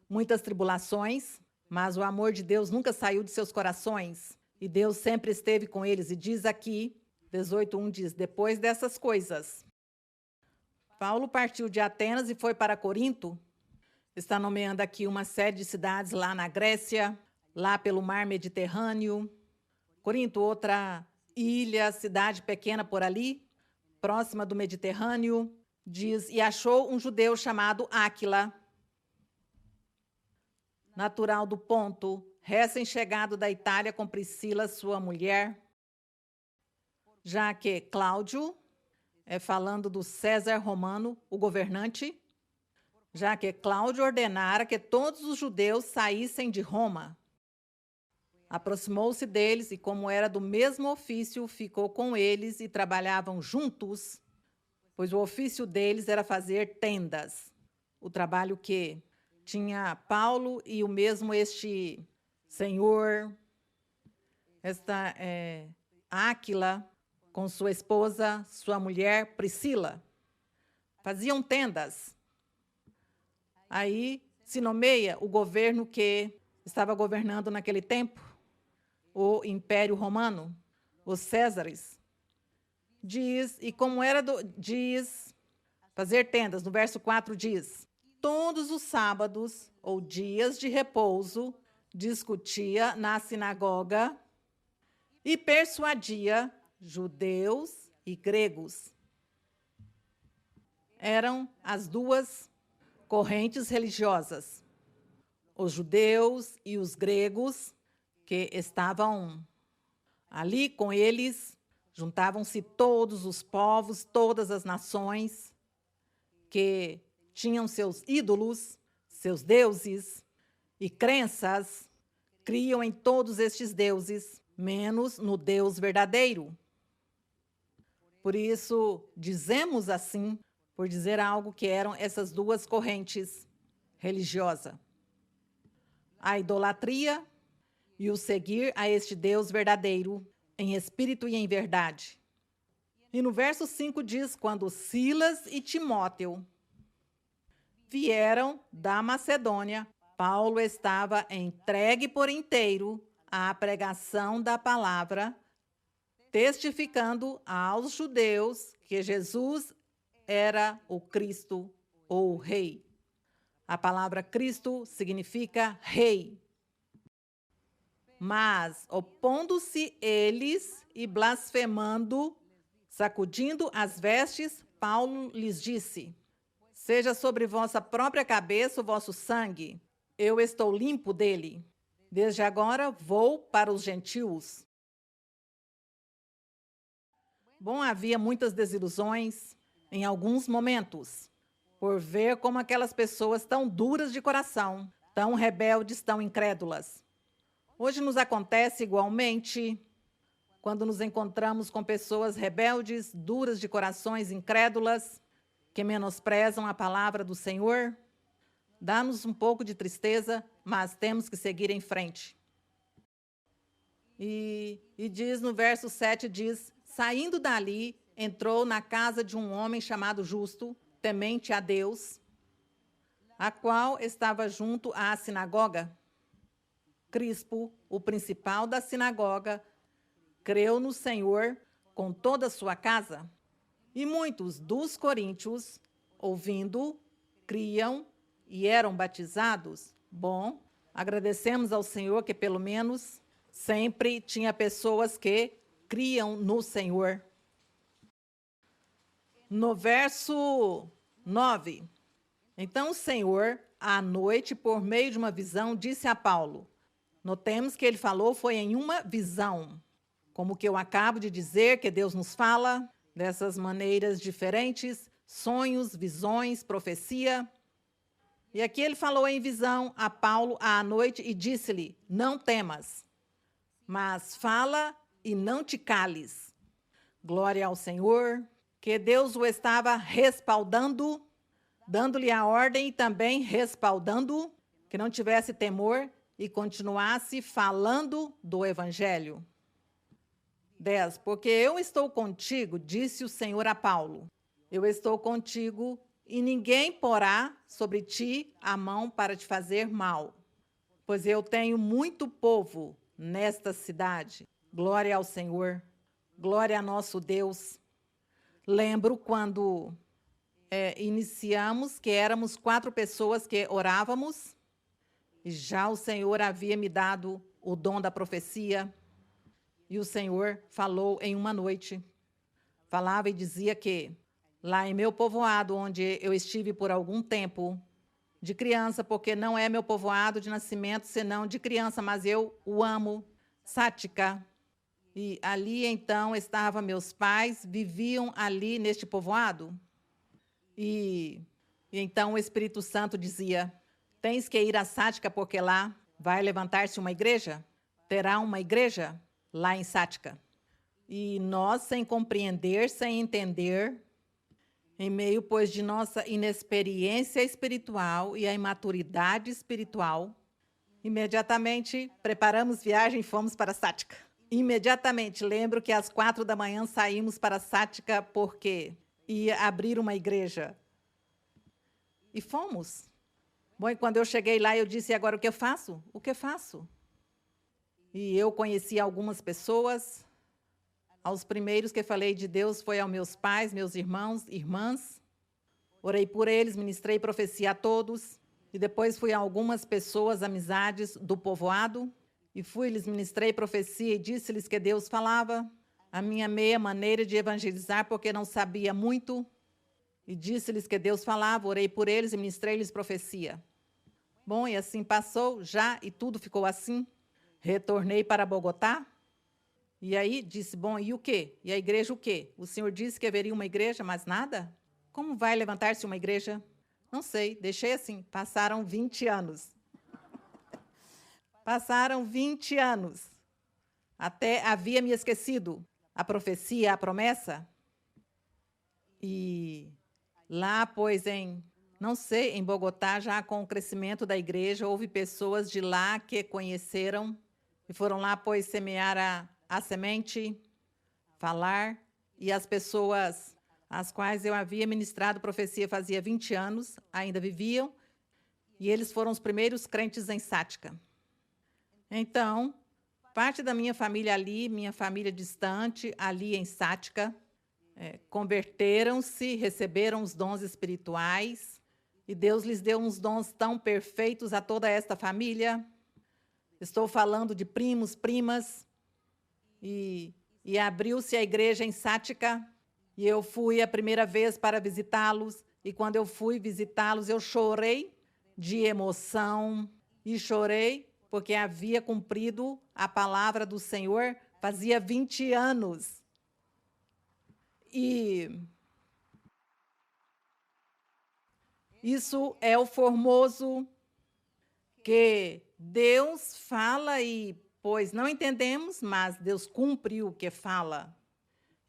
muitas tribulações, mas o amor de Deus nunca saiu de seus corações e Deus sempre esteve com eles. E diz aqui, 18:1 diz, depois dessas coisas, Paulo partiu de Atenas e foi para Corinto. Está nomeando aqui uma série de cidades lá na Grécia, lá pelo mar Mediterrâneo. Corinto, outra ilha, cidade pequena por ali, próxima do Mediterrâneo, diz, e achou um judeu chamado Áquila, natural do Ponto, recém-chegado da Itália com Priscila, sua mulher, já que Cláudio, falando do César romano, o governante, já que Cláudio ordenara que todos os judeus saíssem de Roma. Aproximou-se deles e, como era do mesmo ofício, ficou com eles e trabalhavam juntos, pois o ofício deles era fazer tendas. O trabalho que tinha Paulo e o mesmo este senhor, esta Áquila, com sua esposa, sua mulher Priscila, faziam tendas. Aí se nomeia o governo que estava governando naquele tempo, o Império Romano, os Césares. Diz, e como era diz, fazer tendas, no verso 4 diz, todos os sábados ou dias de repouso discutia na sinagoga e persuadia judeus e gregos. Eram as duas correntes religiosas, os judeus e os gregos, que estavam ali com eles, juntavam-se todos os povos, todas as nações, que tinham seus ídolos, seus deuses e crenças, criam em todos estes deuses, menos no Deus verdadeiro. Por isso, dizemos assim, por dizer algo que eram essas duas correntes religiosas. A idolatria e o seguir a este Deus verdadeiro, em espírito e em verdade. E no verso 5 diz, quando Silas e Timóteo vieram da Macedônia, Paulo estava entregue por inteiro à pregação da palavra, testificando aos judeus que Jesus era o Cristo ou o Rei. A palavra Cristo significa Rei. Mas, opondo-se eles e blasfemando, sacudindo as vestes, Paulo lhes disse, seja sobre vossa própria cabeça o vosso sangue. eu estou limpo dele. Desde agora vou para os gentios. Bom, havia muitas desilusões em alguns momentos, por ver como aquelas pessoas tão duras de coração, tão rebeldes, tão incrédulas. Hoje nos acontece igualmente, quando nos encontramos com pessoas rebeldes, duras de corações, incrédulas, que menosprezam a palavra do Senhor. Dá-nos um pouco de tristeza, mas temos que seguir em frente. E diz no verso 7, diz, saindo dali, entrou na casa de um homem chamado Justo, temente a Deus, a qual estava junto à sinagoga. Crispo, o principal da sinagoga, creu no Senhor com toda a sua casa. E muitos dos coríntios, ouvindo, criam e eram batizados. Bom, agradecemos ao Senhor que pelo menos sempre tinha pessoas que criam no Senhor. No verso 9, então o Senhor, à noite, por meio de uma visão, disse a Paulo. Notemos que ele falou foi em uma visão, como que eu acabo de dizer, que Deus nos fala dessas maneiras diferentes, sonhos, visões, profecia. E aqui ele falou em visão a Paulo à noite e disse-lhe, não temas, mas fala e não te cales. Glória ao Senhor, que Deus o estava respaldando, dando-lhe a ordem e também respaldando, que não tivesse temor e continuasse falando do Evangelho. 10. Porque eu estou contigo, disse o Senhor a Paulo. Eu estou contigo e ninguém porá sobre ti a mão para te fazer mal. Pois eu tenho muito povo nesta cidade. Glória ao Senhor. Glória a nosso Deus. Lembro quando iniciamos que éramos 4 pessoas que orávamos e já o Senhor havia me dado o dom da profecia. E o Senhor falou em uma noite. Falava e dizia que lá em meu povoado, onde eu estive por algum tempo, de criança, porque não é meu povoado de nascimento, senão de criança, mas eu o amo, Sática. E ali, então, estavam meus pais, viviam ali neste povoado. E então o Espírito Santo dizia, tens que ir a Sática, porque lá vai levantar-se uma igreja, terá uma igreja lá em Sática. E nós, sem compreender, sem entender, em meio, pois, de nossa inexperiência espiritual e a imaturidade espiritual, imediatamente preparamos viagem e fomos para Sática. Imediatamente, lembro que às 4 da manhã saímos para Sática porque ia abrir uma igreja. E fomos. Bom, e quando eu cheguei lá, eu disse, agora o que eu faço? O que faço? E eu conheci algumas pessoas. Aos primeiros que falei de Deus foi aos meus pais, meus irmãos, irmãs. Orei por eles, ministrei profecia a todos. E depois fui a algumas pessoas, amizades do povoado. E lhes ministrei profecia e disse-lhes que Deus falava. A minha meia maneira de evangelizar, porque não sabia muito. E disse-lhes que Deus falava, orei por eles e ministrei-lhes profecia. Bom, e assim passou já e tudo ficou assim. Retornei para Bogotá. E aí disse, bom, e o quê? E a igreja o quê? O Senhor disse que haveria uma igreja, mas nada? Como vai levantar-se uma igreja? Não sei, deixei assim. Passaram 20 anos. Passaram 20 anos. Até havia me esquecido a profecia, a promessa. E lá, pois, não sei, em Bogotá, já com o crescimento da igreja, houve pessoas de lá que conheceram e foram lá, pois, semear a semente, falar, e as pessoas às quais eu havia ministrado profecia fazia 20 anos, ainda viviam, e eles foram os primeiros crentes em Sática. Então, parte da minha família ali, minha família distante, ali em Sática, converteram-se, receberam os dons espirituais, e Deus lhes deu uns dons tão perfeitos a toda esta família. Estou falando de primos, primas, e abriu-se a igreja em Sática, e eu fui a primeira vez para visitá-los, e quando eu fui visitá-los, eu chorei de emoção, e chorei porque havia cumprido a palavra do Senhor fazia 20 anos. E isso é o formoso que Deus fala e, pois não entendemos, mas Deus cumpre o que fala.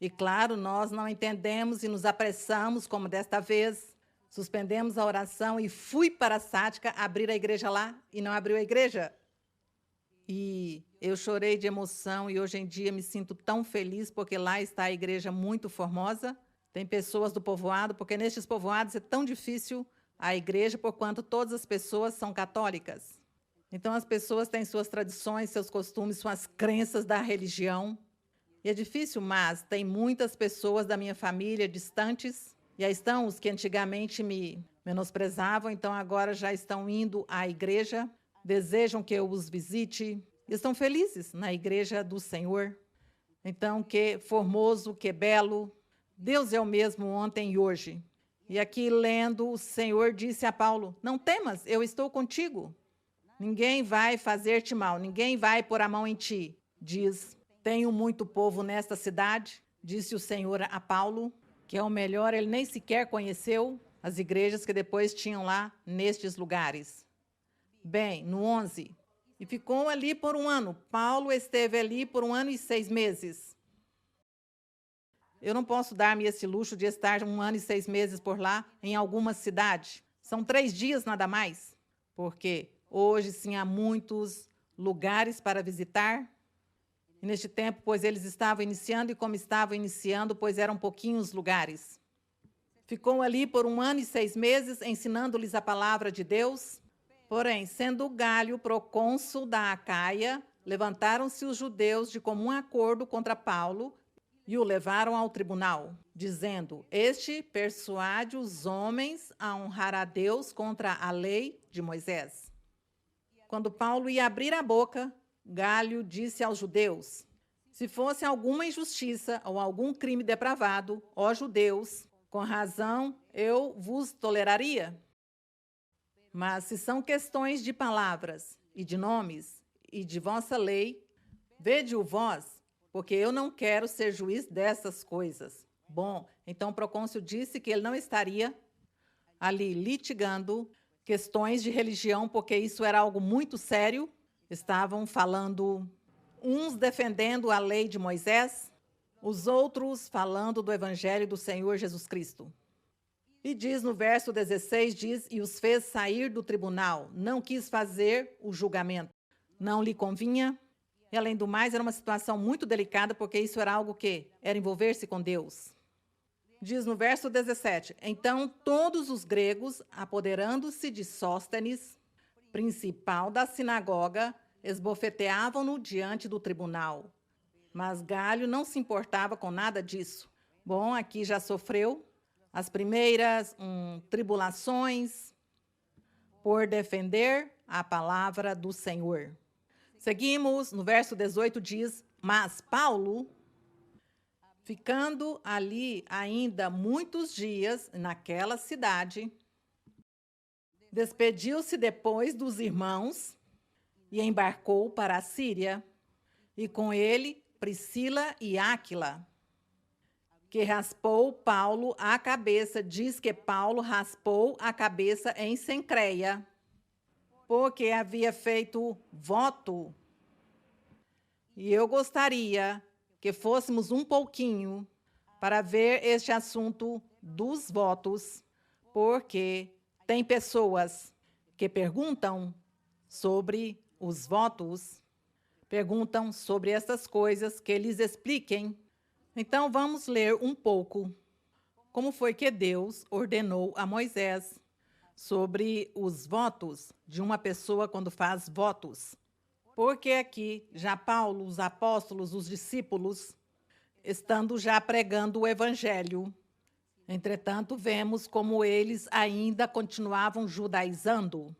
E claro, nós não entendemos e nos apressamos, como desta vez, suspendemos a oração e fui para a Sática abrir a igreja lá e não abriu a igreja. E eu chorei de emoção e hoje em dia me sinto tão feliz porque lá está a igreja muito formosa. Tem pessoas do povoado, porque nestes povoados é tão difícil a igreja, porquanto todas as pessoas são católicas. Então as pessoas têm suas tradições, seus costumes, suas crenças da religião. E é difícil, mas tem muitas pessoas da minha família distantes, e aí estão os que antigamente me menosprezavam, então agora já estão indo à igreja, desejam que eu os visite, e estão felizes na igreja do Senhor. Então, que formoso, que belo, Deus é o mesmo ontem e hoje. E aqui lendo, o Senhor disse a Paulo, não temas, eu estou contigo. Ninguém vai fazer-te mal, ninguém vai pôr a mão em ti, diz. Tenho muito povo nesta cidade, disse o Senhor a Paulo, que é o melhor, ele nem sequer conheceu as igrejas que depois tinham lá nestes lugares. Bem, no 11, e ficou ali por 1 ano. Paulo esteve ali por 1 ano e 6 meses. Eu não posso dar-me esse luxo de estar 1 ano e 6 meses por lá, em alguma cidade. São 3 dias, nada mais. Porque hoje, sim, há muitos lugares para visitar. E neste tempo, pois eles estavam iniciando, e como estavam iniciando, pois eram pouquinhos lugares. Ficou ali por 1 ano e 6 meses, ensinando-lhes a palavra de Deus. Porém, sendo Galho procônsul da Acaia, levantaram-se os judeus de comum acordo contra Paulo e o levaram ao tribunal, dizendo, este persuade os homens a honrar a Deus contra a lei de Moisés. Quando Paulo ia abrir a boca, Galho disse aos judeus, se fosse alguma injustiça ou algum crime depravado, ó judeus, com razão eu vos toleraria. Mas se são questões de palavras e de nomes e de vossa lei, vede-o vós, porque eu não quero ser juiz dessas coisas. Bom, então o procônsul disse que ele não estaria ali litigando questões de religião, porque isso era algo muito sério. Estavam falando, uns defendendo a lei de Moisés, os outros falando do evangelho do Senhor Jesus Cristo. E diz no verso 16, diz, e os fez sair do tribunal, não quis fazer o julgamento, não lhe convinha, e além do mais era uma situação muito delicada, porque isso era algo que era envolver-se com Deus. Diz no verso 17, então todos os gregos, apoderando-se de Sóstenes, principal da sinagoga, esbofeteavam-no diante do tribunal. Mas Galho não se importava com nada disso. Bom, aqui já sofreu as primeiras tribulações por defender a palavra do Senhor. Seguimos, no verso 18 diz, mas Paulo, ficando ali ainda muitos dias naquela cidade, despediu-se depois dos irmãos e embarcou para a Síria, e com ele Priscila e Áquila, que raspou Paulo a cabeça. Diz que Paulo raspou a cabeça em Cencreia, porque havia feito voto. E eu gostaria que fôssemos um pouquinho para ver este assunto dos votos, porque tem pessoas que perguntam sobre os votos, perguntam sobre essas coisas, que eles expliquem. Então, vamos ler um pouco como foi que Deus ordenou a Moisés sobre os votos de uma pessoa quando faz votos. Porque aqui, já Paulo, os apóstolos, os discípulos, estando já pregando o evangelho, entretanto, vemos como eles ainda continuavam judaizando,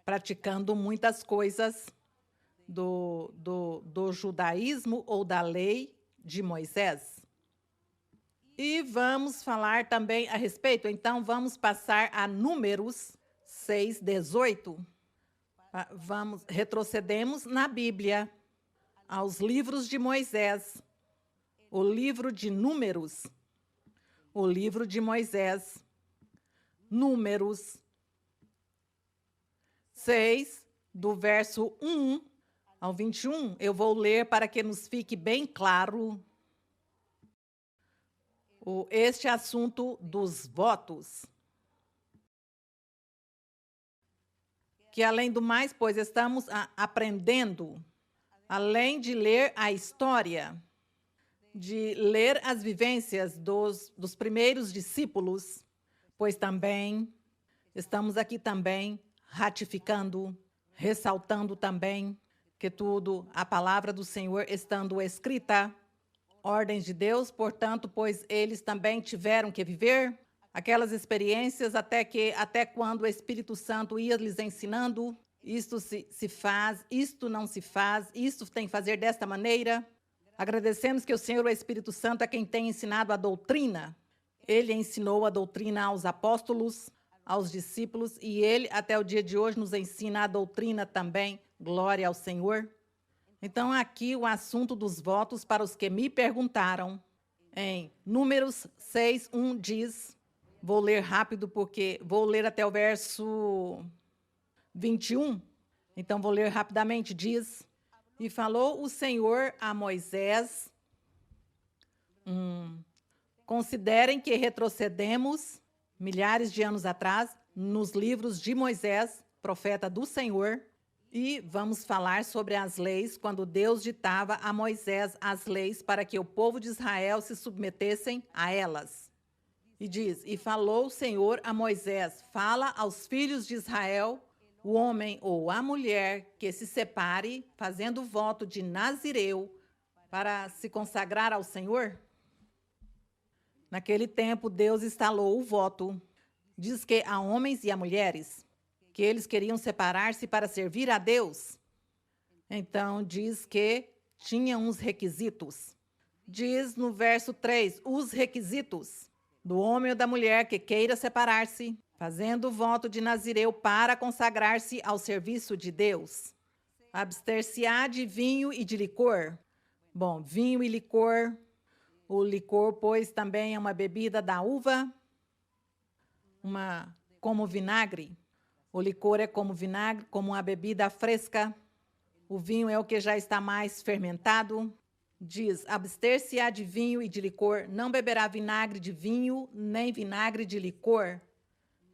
praticando muitas coisas do judaísmo ou da lei de Moisés. E vamos falar também a respeito, então vamos passar a Números 6:18, Retrocedemos na Bíblia, aos livros de Moisés, o livro de Números, o livro de Moisés, Números 6, do verso 1 ao 21, eu vou ler para que nos fique bem claro este assunto dos votos. Que, além do mais, pois, estamos aprendendo, além de ler a história, de ler as vivências dos primeiros discípulos, pois também estamos aqui também ratificando, ressaltando também que tudo, a palavra do Senhor estando escrita, ordens de Deus, portanto, pois eles também tiveram que viver aquelas experiências até quando o Espírito Santo ia lhes ensinando, isto se faz, isto não se faz, isto tem que fazer desta maneira. Agradecemos que o Senhor, o Espírito Santo, é quem tem ensinado a doutrina. Ele ensinou a doutrina aos apóstolos, aos discípulos, e ele, até o dia de hoje, nos ensina a doutrina também. Glória ao Senhor. Então, aqui o assunto dos votos, para os que me perguntaram, em Números 6, 1 diz... Vou ler rápido, porque vou ler até o verso 21. Então, vou ler rapidamente. Diz: E falou o Senhor a Moisés. Considerem que retrocedemos milhares de anos atrás nos livros de Moisés, profeta do Senhor, e vamos falar sobre as leis, quando Deus ditava a Moisés as leis para que o povo de Israel se submetessem a elas. E diz: E falou o Senhor a Moisés: Fala aos filhos de Israel, o homem ou a mulher que se separe, fazendo voto de Nazireu, para se consagrar ao Senhor. Naquele tempo, Deus instalou o voto. Diz que a homens e a mulheres, que eles queriam separar-se para servir a Deus. Então, diz que tinha uns requisitos. Diz no verso 3, os requisitos do homem ou da mulher que queira separar-se, fazendo o voto de Nazireu para consagrar-se ao serviço de Deus. Abster-se-á de vinho e de licor. Bom, vinho e licor. O licor, pois, também é uma bebida da uva, como vinagre. O licor é como vinagre, como uma bebida fresca. O vinho é o que já está mais fermentado. Diz: abster-se-á de vinho e de licor, não beberá vinagre de vinho, nem vinagre de licor,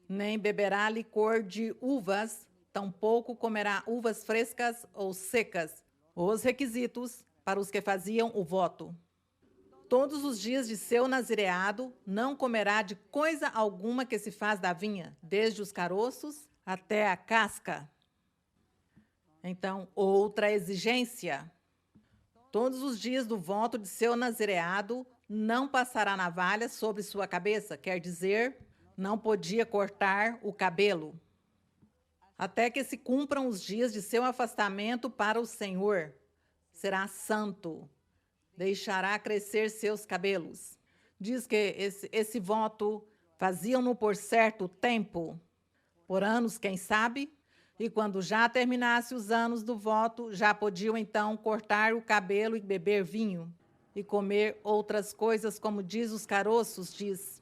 nem beberá licor de uvas, tampouco comerá uvas frescas ou secas. Os requisitos para os que faziam o voto. Todos os dias de seu nazireado não comerá de coisa alguma que se faz da vinha, desde os caroços até a casca. Então, outra exigência. Todos os dias do voto de seu nazireado não passará navalha sobre sua cabeça, quer dizer, não podia cortar o cabelo, até que se cumpram os dias de seu afastamento para o Senhor. Será santo, deixará crescer seus cabelos. Diz que esse voto faziam-no por certo tempo, por anos, quem sabe, e quando já terminasse os anos do voto, já podiam então cortar o cabelo e beber vinho, e comer outras coisas, como diz os caroços, diz.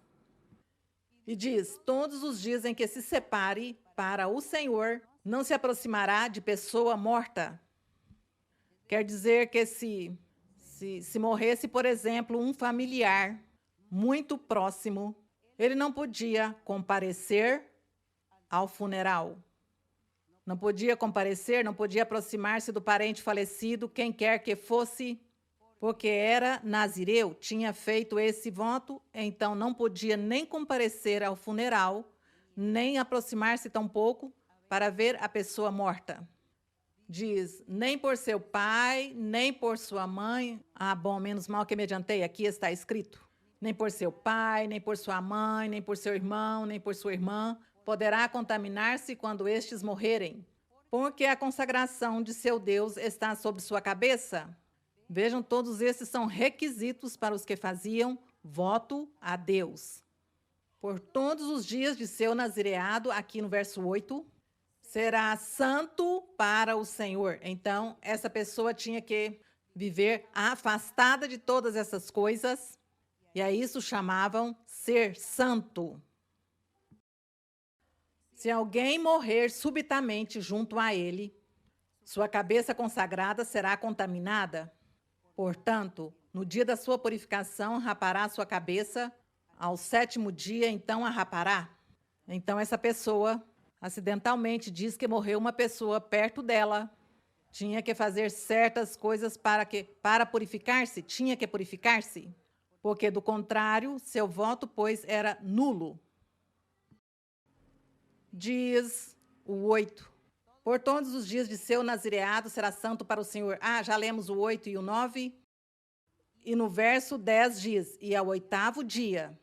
E diz: todos os dias em que se separe para o Senhor, não se aproximará de pessoa morta. Quer dizer que se morresse, por exemplo, um familiar muito próximo, ele não podia comparecer ao funeral. Não podia comparecer, não podia aproximar-se do parente falecido, quem quer que fosse, porque era nazireu, tinha feito esse voto, então não podia nem comparecer ao funeral, nem aproximar-se tampouco para ver a pessoa morta. Diz: nem por seu pai, nem por sua mãe. Bom, menos mal que me adiantei, aqui está escrito. Nem por seu pai, nem por sua mãe, nem por seu irmão, nem por sua irmã, poderá contaminar-se quando estes morrerem, porque a consagração de seu Deus está sobre sua cabeça. Vejam, todos esses são requisitos para os que faziam voto a Deus. Por todos os dias de seu nazireado, aqui no verso 8, será santo para o Senhor. Então, essa pessoa tinha que viver afastada de todas essas coisas, e a isso chamavam ser santo. Se alguém morrer subitamente junto a ele, sua cabeça consagrada será contaminada. Portanto, no dia da sua purificação, rapará sua cabeça, ao 7º dia, então a rapará. Então, essa pessoa acidentalmente diz que morreu uma pessoa perto dela. Tinha que fazer certas coisas para purificar-se, tinha que purificar-se, porque do contrário, seu voto, pois, era nulo. Diz o 8. Por todos os dias de seu nazireado será santo para o Senhor. Já lemos o 8 e o 9. E no verso 10 diz, e ao 8º dia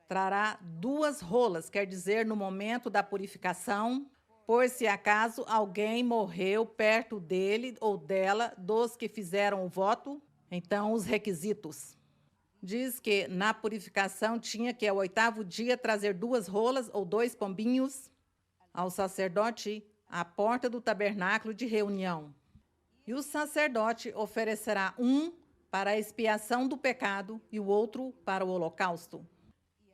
trará 2 rolas, quer dizer, no momento da purificação, por se acaso alguém morreu perto dele ou dela, dos que fizeram o voto. Então, os requisitos. Diz que na purificação tinha que ao 8º dia trazer 2 rolas ou 2 pombinhos ao sacerdote à porta do tabernáculo de reunião. E o sacerdote oferecerá um para a expiação do pecado e o outro para o holocausto.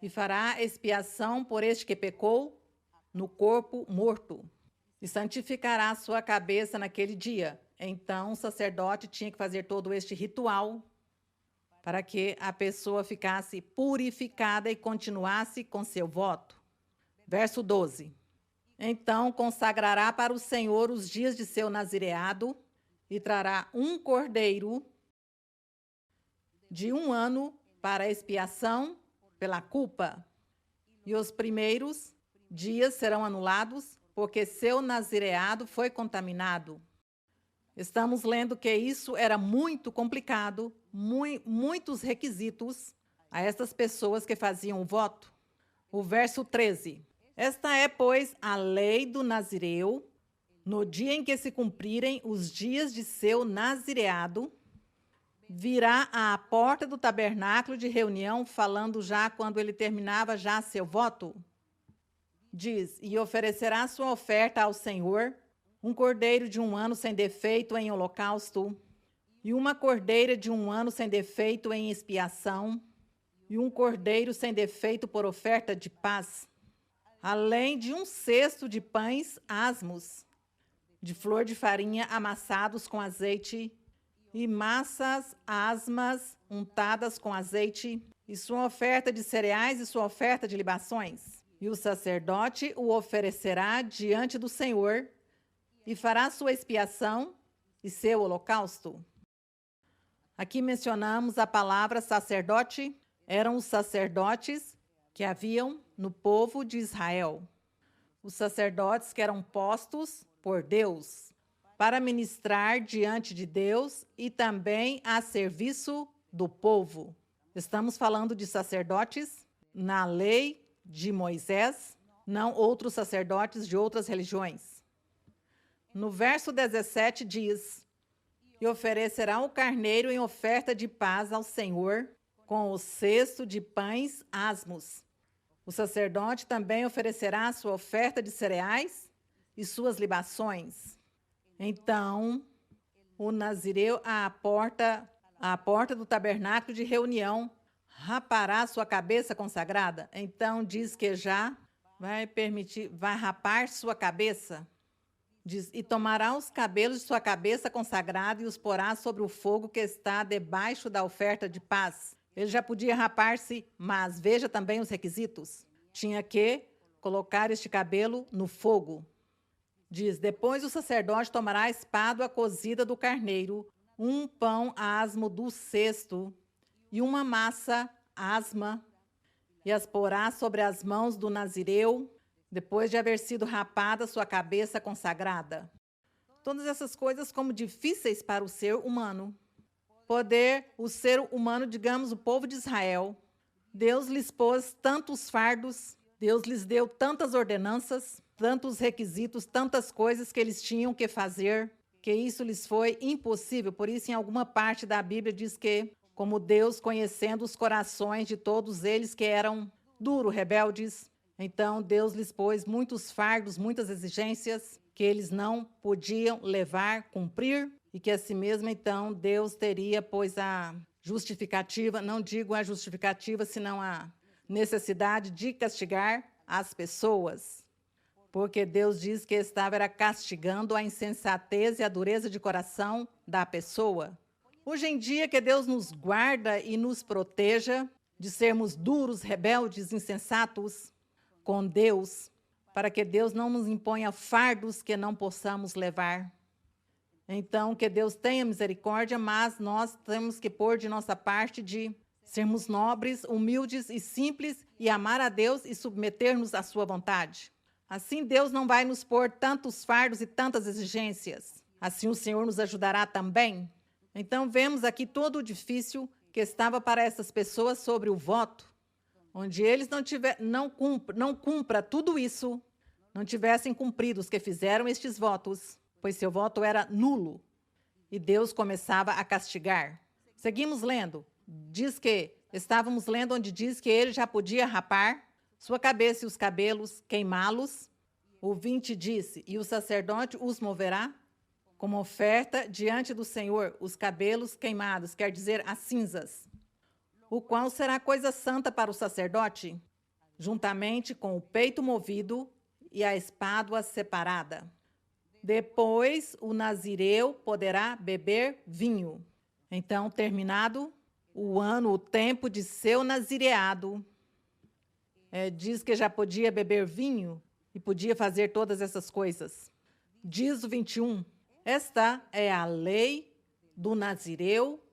E fará expiação por este que pecou no corpo morto, e santificará sua cabeça naquele dia. Então, o sacerdote tinha que fazer todo este ritual para que a pessoa ficasse purificada e continuasse com seu voto. Verso 12. Então, consagrará para o Senhor os dias de seu nazireado e trará um cordeiro de 1 ano para expiação pela culpa. E os primeiros dias serão anulados, porque seu nazireado foi contaminado. Estamos lendo que isso era muito complicado, muitos requisitos a estas pessoas que faziam o voto. O verso 13. Esta é, pois, a lei do nazireu, no dia em que se cumprirem os dias de seu nazireado, virá à porta do tabernáculo de reunião, falando já quando ele terminava já seu voto. Diz, e oferecerá sua oferta ao Senhor, um cordeiro de 1 ano sem defeito em holocausto, e uma cordeira de 1 ano sem defeito em expiação, e um cordeiro sem defeito por oferta de paz, além de 1 cesto de pães asmos, de flor de farinha amassados com azeite, e massas asmas untadas com azeite, e sua oferta de cereais e sua oferta de libações. E o sacerdote o oferecerá diante do Senhor, e fará sua expiação e seu holocausto. Aqui mencionamos a palavra sacerdote. Eram os sacerdotes que haviam no povo de Israel. Os sacerdotes que eram postos por Deus para ministrar diante de Deus e também a serviço do povo. Estamos falando de sacerdotes na lei de Moisés, não outros sacerdotes de outras religiões. No verso 17 diz, e oferecerá o carneiro em oferta de paz ao Senhor, com o cesto de pães asmos. O sacerdote também oferecerá a sua oferta de cereais e suas libações. Então, o nazireu à porta do tabernáculo de reunião rapará sua cabeça consagrada. Então, diz que já vai rapar sua cabeça. Diz, e tomará os cabelos de sua cabeça consagrada e os porá sobre o fogo que está debaixo da oferta de paz. Ele já podia rapar-se, mas veja também os requisitos. Tinha que colocar este cabelo no fogo. Diz, depois o sacerdote tomará a espádua cozida do carneiro, um pão asmo do cesto e uma massa asma, e as porá sobre as mãos do nazireu, depois de haver sido rapada sua cabeça consagrada. Todas essas coisas como difíceis para o ser humano. O ser humano, digamos, o povo de Israel, Deus lhes pôs tantos fardos, Deus lhes deu tantas ordenanças, tantos requisitos, tantas coisas que eles tinham que fazer, que isso lhes foi impossível. Por isso, em alguma parte da Bíblia diz que, como Deus, conhecendo os corações de todos eles que eram duros, rebeldes, Então, Deus lhes pôs muitos fardos, muitas exigências que eles não podiam levar, cumprir, e que assim mesmo, então, Deus teria, pois, a justificativa, não digo a justificativa, senão a necessidade de castigar as pessoas. Porque Deus diz que estava castigando a insensatez e a dureza de coração da pessoa. Hoje em dia, que Deus nos guarda e nos proteja de sermos duros, rebeldes, insensatos com Deus, para que Deus não nos imponha fardos que não possamos levar. Então, que Deus tenha misericórdia, mas nós temos que pôr de nossa parte de sermos nobres, humildes e simples e amar a Deus e submeter-nos à sua vontade. Assim, Deus não vai nos pôr tantos fardos e tantas exigências. Assim, o Senhor nos ajudará também. Então, vemos aqui todo o difícil que estava para essas pessoas sobre o voto, onde eles não cumpra tudo isso, não tivessem cumprido os que fizeram estes votos, pois seu voto era nulo, e Deus começava a castigar. Seguimos lendo. Estávamos lendo onde diz que ele já podia rapar sua cabeça e os cabelos, queimá-los. O 20 disse, e o sacerdote os moverá como oferta diante do Senhor, os cabelos queimados, quer dizer, as cinzas, o qual será coisa santa para o sacerdote, juntamente com o peito movido e a espádua separada. Depois, o nazireu poderá beber vinho. Então, terminado o ano, o tempo de seu nazireado, diz que já podia beber vinho e podia fazer todas essas coisas. Diz o 21, esta é a lei do nazireu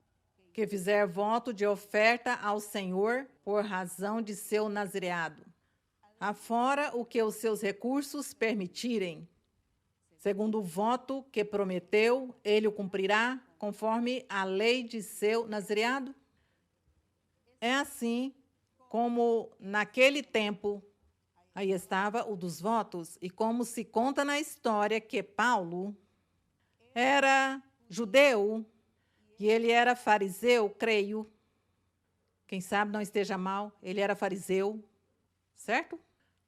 que fizer voto de oferta ao Senhor por razão de seu nazireado, afora o que os seus recursos permitirem. Segundo o voto que prometeu, ele o cumprirá conforme a lei de seu nazireado. É assim como naquele tempo, aí estava o dos votos, e como se conta na história que Paulo era judeu e ele era fariseu, creio. Quem sabe não esteja mal, ele era fariseu, certo?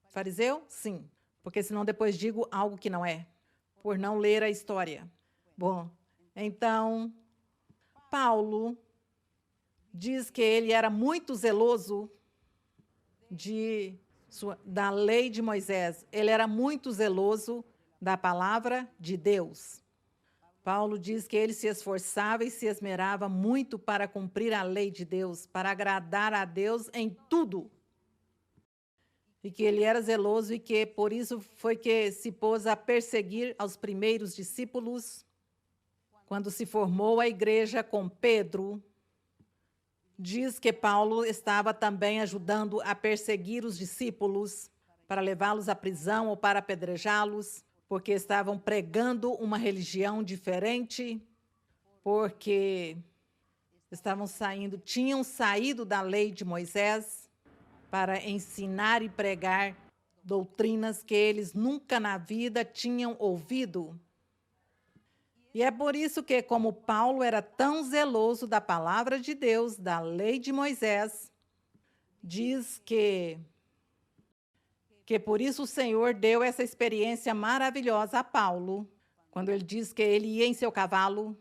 Fariseu? Sim, porque senão depois digo algo que não é, por não ler a história. Bom, então, Paulo diz que ele era muito zeloso da lei de Moisés. Ele era muito zeloso da palavra de Deus. Paulo diz que ele se esforçava e se esmerava muito para cumprir a lei de Deus, para agradar a Deus em tudo. E que ele era zeloso e que por isso foi que se pôs a perseguir aos primeiros discípulos. Quando se formou a igreja com Pedro, diz que Paulo estava também ajudando a perseguir os discípulos para levá-los à prisão ou para apedrejá-los, porque estavam pregando uma religião diferente, porque tinham saído da lei de Moisés para ensinar e pregar doutrinas que eles nunca na vida tinham ouvido. E é por isso que, como Paulo era tão zeloso da palavra de Deus, da lei de Moisés, diz que por isso o Senhor deu essa experiência maravilhosa a Paulo, quando ele diz que ele ia em seu cavalo,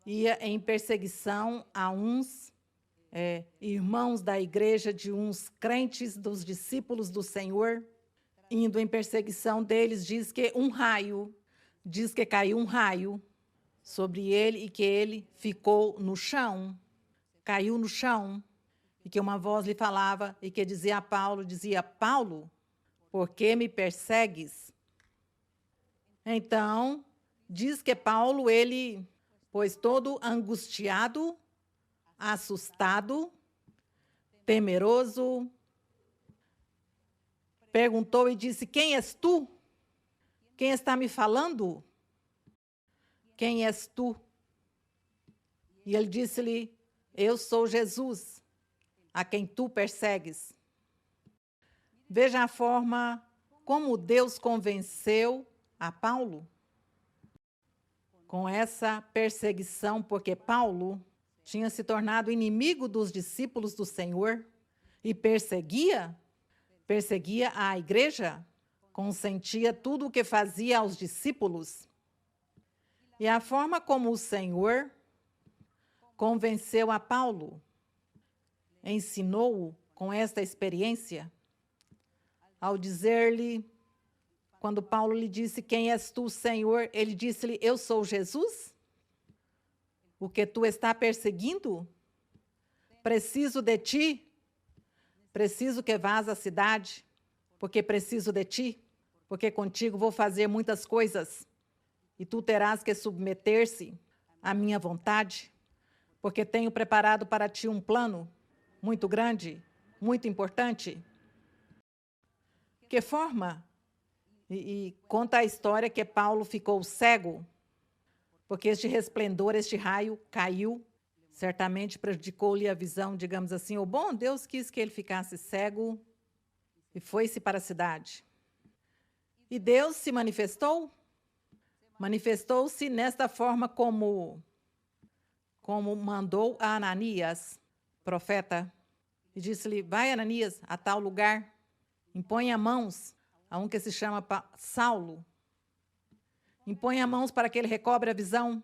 ia em perseguição a uns irmãos da igreja, de uns crentes, dos discípulos do Senhor, indo em perseguição deles, diz que caiu um raio sobre ele e que ele ficou no chão, caiu no chão, e que uma voz lhe falava e que dizia a Paulo, Paulo, por que me persegues? Então, diz que Paulo, pois todo angustiado, assustado, temeroso, perguntou e disse, quem és tu? Quem está me falando? Quem és tu? E ele disse-lhe, eu sou Jesus, a quem tu persegues. Veja a forma como Deus convenceu a Paulo com essa perseguição, porque Paulo tinha se tornado inimigo dos discípulos do Senhor e perseguia. perseguia a igreja, consentia tudo o que fazia aos discípulos. E a forma como o Senhor convenceu a Paulo, ensinou-o com esta experiência, ao dizer-lhe, quando Paulo lhe disse, quem és tu, Senhor? Ele disse-lhe, eu sou Jesus? O que tu está perseguindo? Preciso de ti, preciso que vás à cidade, porque preciso de ti, porque contigo vou fazer muitas coisas, e tu terás que submeter-se à minha vontade, porque tenho preparado para ti um plano muito grande, muito importante. Que forma? E conta a história que Paulo ficou cego, porque este resplendor, este raio caiu, certamente prejudicou-lhe a visão, digamos assim. O bom Deus quis que ele ficasse cego e foi-se para a cidade. E Deus se manifestou? Manifestou-se nesta forma como mandou a Ananias, profeta, e disse-lhe, vai, Ananias, a tal lugar, impõe as mãos a um que se chama Saulo, impõe as mãos para que ele recobre a visão.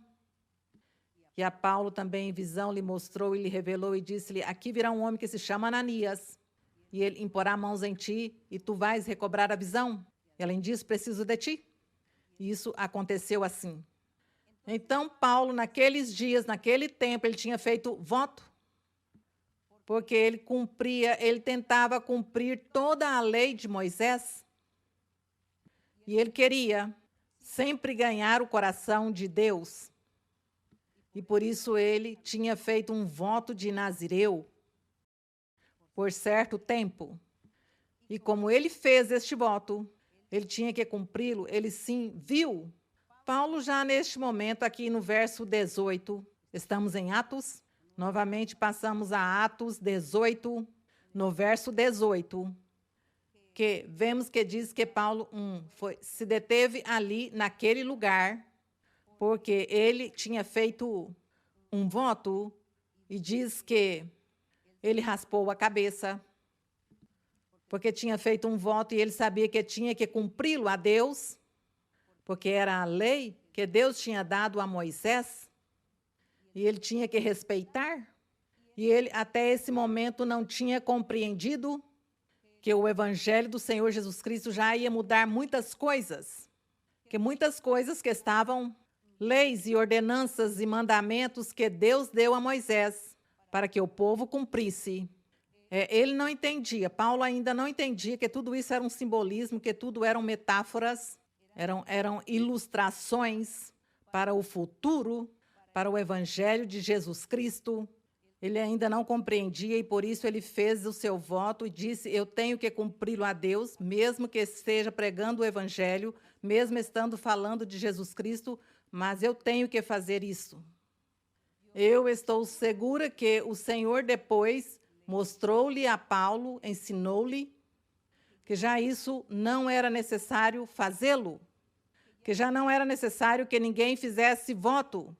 E a Paulo também em visão lhe mostrou e lhe revelou e disse-lhe, aqui virá um homem que se chama Ananias, e ele imporá mãos em ti, e tu vais recobrar a visão. E além disso, preciso de ti. E isso aconteceu assim. Então, Paulo, naqueles dias, naquele tempo, ele tinha feito voto, porque ele tentava cumprir toda a lei de Moisés, e ele queria sempre ganhar o coração de Deus. E por isso ele tinha feito um voto de Nazireu por certo tempo. E como ele fez este voto, ele tinha que cumpri-lo, ele sim viu. Paulo já neste momento, aqui no verso 18, estamos em Atos, novamente passamos a Atos 18, no verso 18, que vemos que diz que Paulo se deteve ali naquele lugar, porque ele tinha feito um voto e diz que ele raspou a cabeça, porque tinha feito um voto e ele sabia que tinha que cumpri-lo a Deus, porque era a lei que Deus tinha dado a Moisés, e ele tinha que respeitar. E ele, até esse momento, não tinha compreendido que o Evangelho do Senhor Jesus Cristo já ia mudar muitas coisas, que muitas coisas que estavam leis e ordenanças e mandamentos que Deus deu a Moisés para que o povo cumprisse. Ele não entendia, Paulo ainda não entendia que tudo isso era um simbolismo, que tudo eram metáforas, eram ilustrações para o futuro, para o Evangelho de Jesus Cristo. Ele ainda não compreendia e por isso ele fez o seu voto e disse, eu tenho que cumpri-lo a Deus, mesmo que esteja pregando o Evangelho, mesmo estando falando de Jesus Cristo, mas eu tenho que fazer isso. Eu estou segura que o Senhor depois mostrou-lhe a Paulo, ensinou-lhe, que já isso não era necessário fazê-lo, que já não era necessário que ninguém fizesse voto,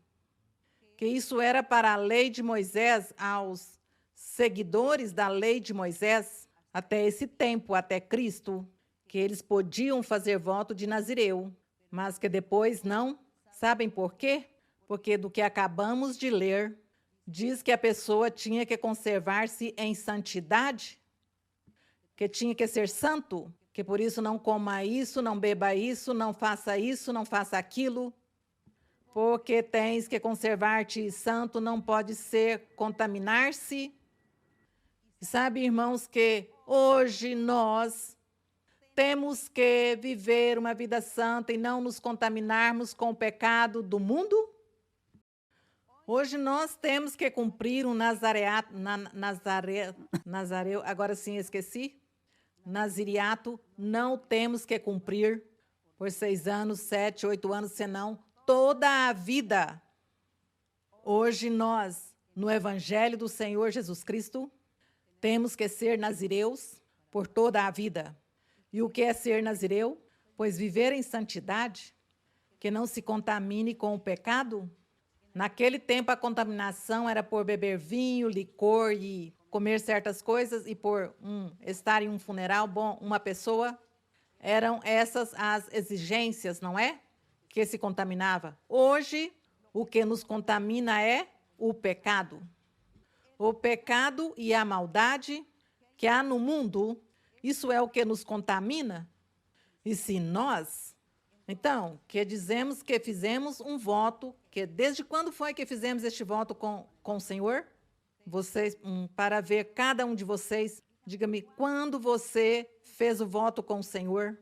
que isso era para a lei de Moisés, aos seguidores da lei de Moisés, até esse tempo, até Cristo, que eles podiam fazer voto de Nazireu, mas que depois não. Sabem por quê? Porque do que acabamos de ler, diz que a pessoa tinha que conservar-se em santidade, que tinha que ser santo, que por isso não coma isso, não beba isso, não faça aquilo, porque tens que conservar-te santo, não pode ser contaminar-se. E sabe, irmãos, que hoje nós temos que viver uma vida santa e não nos contaminarmos com o pecado do mundo? Hoje nós temos que cumprir um nazareu, agora sim esqueci, naziriato, não temos que cumprir por 6 anos, 7, 8 anos, senão toda a vida. Hoje nós, no Evangelho do Senhor Jesus Cristo, temos que ser nazireus por toda a vida. E o que é ser nazireu? Pois viver em santidade, que não se contamine com o pecado. Naquele tempo, a contaminação era por beber vinho, licor e comer certas coisas e por estar em um funeral, bom, uma pessoa. Eram essas as exigências, não é? Que se contaminava. Hoje, o que nos contamina é o pecado. O pecado e a maldade que há no mundo, isso é o que nos contamina. E se nós, então, que dizemos que fizemos um voto, que desde quando foi que fizemos este voto com o Senhor? Vocês, para ver cada um de vocês, diga-me quando você fez o voto com o Senhor.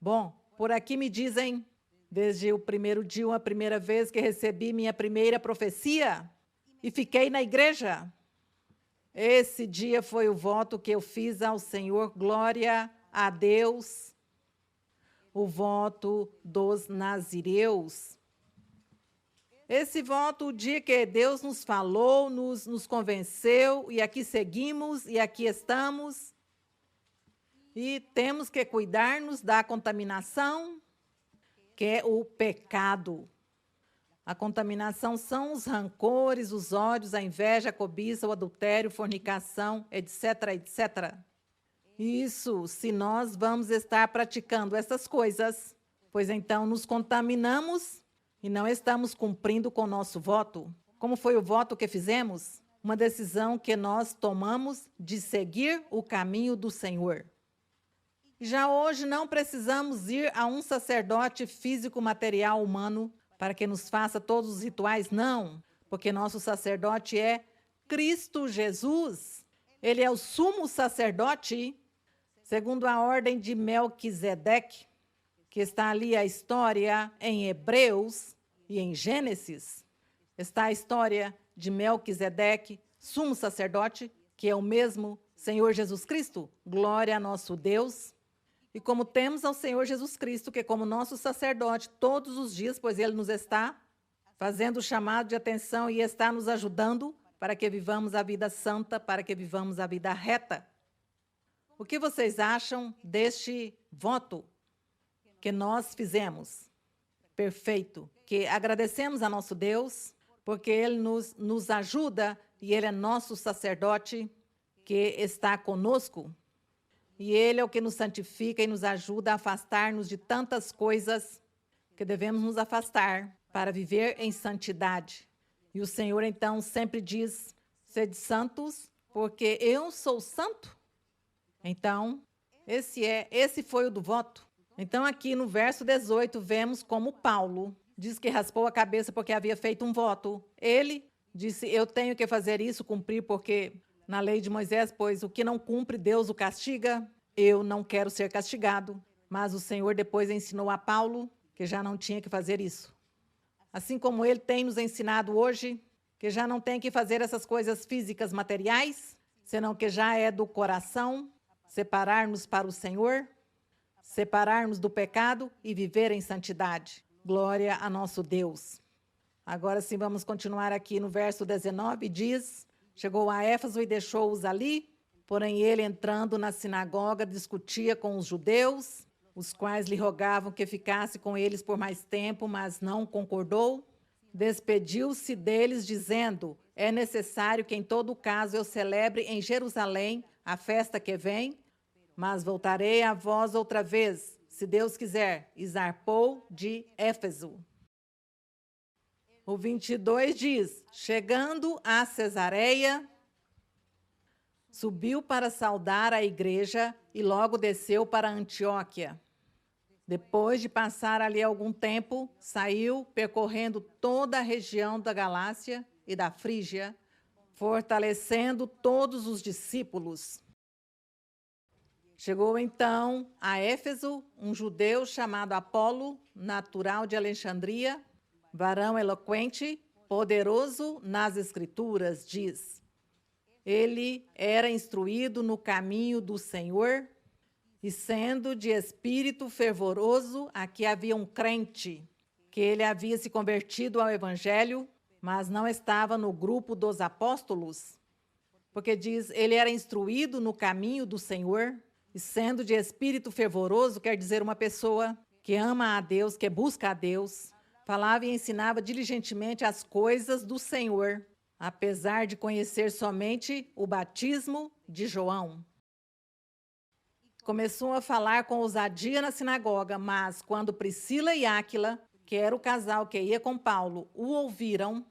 Bom, por aqui me dizem, desde o primeiro dia, a primeira vez que recebi minha primeira profecia e fiquei na igreja. Esse dia foi o voto que eu fiz ao Senhor, glória a Deus, o voto dos nazireus. Esse voto, o dia que Deus nos falou, nos convenceu, e aqui seguimos, e aqui estamos. E temos que cuidar-nos da contaminação, que é o pecado. A contaminação são os rancores, os ódios, a inveja, a cobiça, o adultério, fornicação, etc, etc. Isso, se nós vamos estar praticando essas coisas, pois então nos contaminamos e não estamos cumprindo com o nosso voto. Como foi o voto que fizemos? Uma decisão que nós tomamos de seguir o caminho do Senhor. Já hoje não precisamos ir a um sacerdote físico, material, humano, para que nos faça todos os rituais, não, porque nosso sacerdote é Cristo Jesus. Ele é o sumo sacerdote, segundo a ordem de Melquisedeque, que está ali a história em Hebreus e em Gênesis. Está a história de Melquisedeque, sumo sacerdote, que é o mesmo Senhor Jesus Cristo. Glória a nosso Deus. E como temos ao Senhor Jesus Cristo, que é como nosso sacerdote todos os dias, pois Ele nos está fazendo o chamado de atenção e está nos ajudando para que vivamos a vida santa, para que vivamos a vida reta. O que vocês acham deste voto que nós fizemos? Perfeito. Que agradecemos a nosso Deus, porque Ele nos ajuda e Ele é nosso sacerdote que está conosco. E Ele é o que nos santifica e nos ajuda a afastar-nos de tantas coisas que devemos nos afastar para viver em santidade. E o Senhor, então, sempre diz, sede santos, porque eu sou santo. Então, esse foi o do voto. Então, aqui no verso 18, vemos como Paulo diz que raspou a cabeça porque havia feito um voto. Ele disse, eu tenho que fazer isso, cumprir, porque na lei de Moisés, pois o que não cumpre, Deus o castiga. Eu não quero ser castigado. Mas o Senhor depois ensinou a Paulo que já não tinha que fazer isso. Assim como Ele tem nos ensinado hoje, que já não tem que fazer essas coisas físicas materiais, senão que já é do coração, separar-nos para o Senhor, separar-nos do pecado e viver em santidade. Glória a nosso Deus. Agora sim, vamos continuar aqui no verso 19, diz, chegou a Éfeso e deixou-os ali, porém ele, entrando na sinagoga, discutia com os judeus, os quais lhe rogavam que ficasse com eles por mais tempo, mas não concordou. Despediu-se deles, dizendo, é necessário que em todo caso eu celebre em Jerusalém a festa que vem, mas voltarei a vós outra vez, se Deus quiser. E zarpou de Éfeso. O 22 diz, chegando a Cesareia, subiu para saudar a igreja e logo desceu para Antioquia. Depois de passar ali algum tempo, saiu percorrendo toda a região da Galácia e da Frígia, fortalecendo todos os discípulos. Chegou então a Éfeso um judeu chamado Apolo, natural de Alexandria, varão eloquente, poderoso nas Escrituras, diz. Ele era instruído no caminho do Senhor e, sendo de espírito fervoroso, aqui havia um crente, que ele havia se convertido ao Evangelho, mas não estava no grupo dos apóstolos, porque diz, ele era instruído no caminho do Senhor, e sendo de espírito fervoroso, quer dizer uma pessoa que ama a Deus, que busca a Deus, falava e ensinava diligentemente as coisas do Senhor, apesar de conhecer somente o batismo de João. Começou a falar com ousadia na sinagoga, mas quando Priscila e Áquila, que era o casal que ia com Paulo, o ouviram,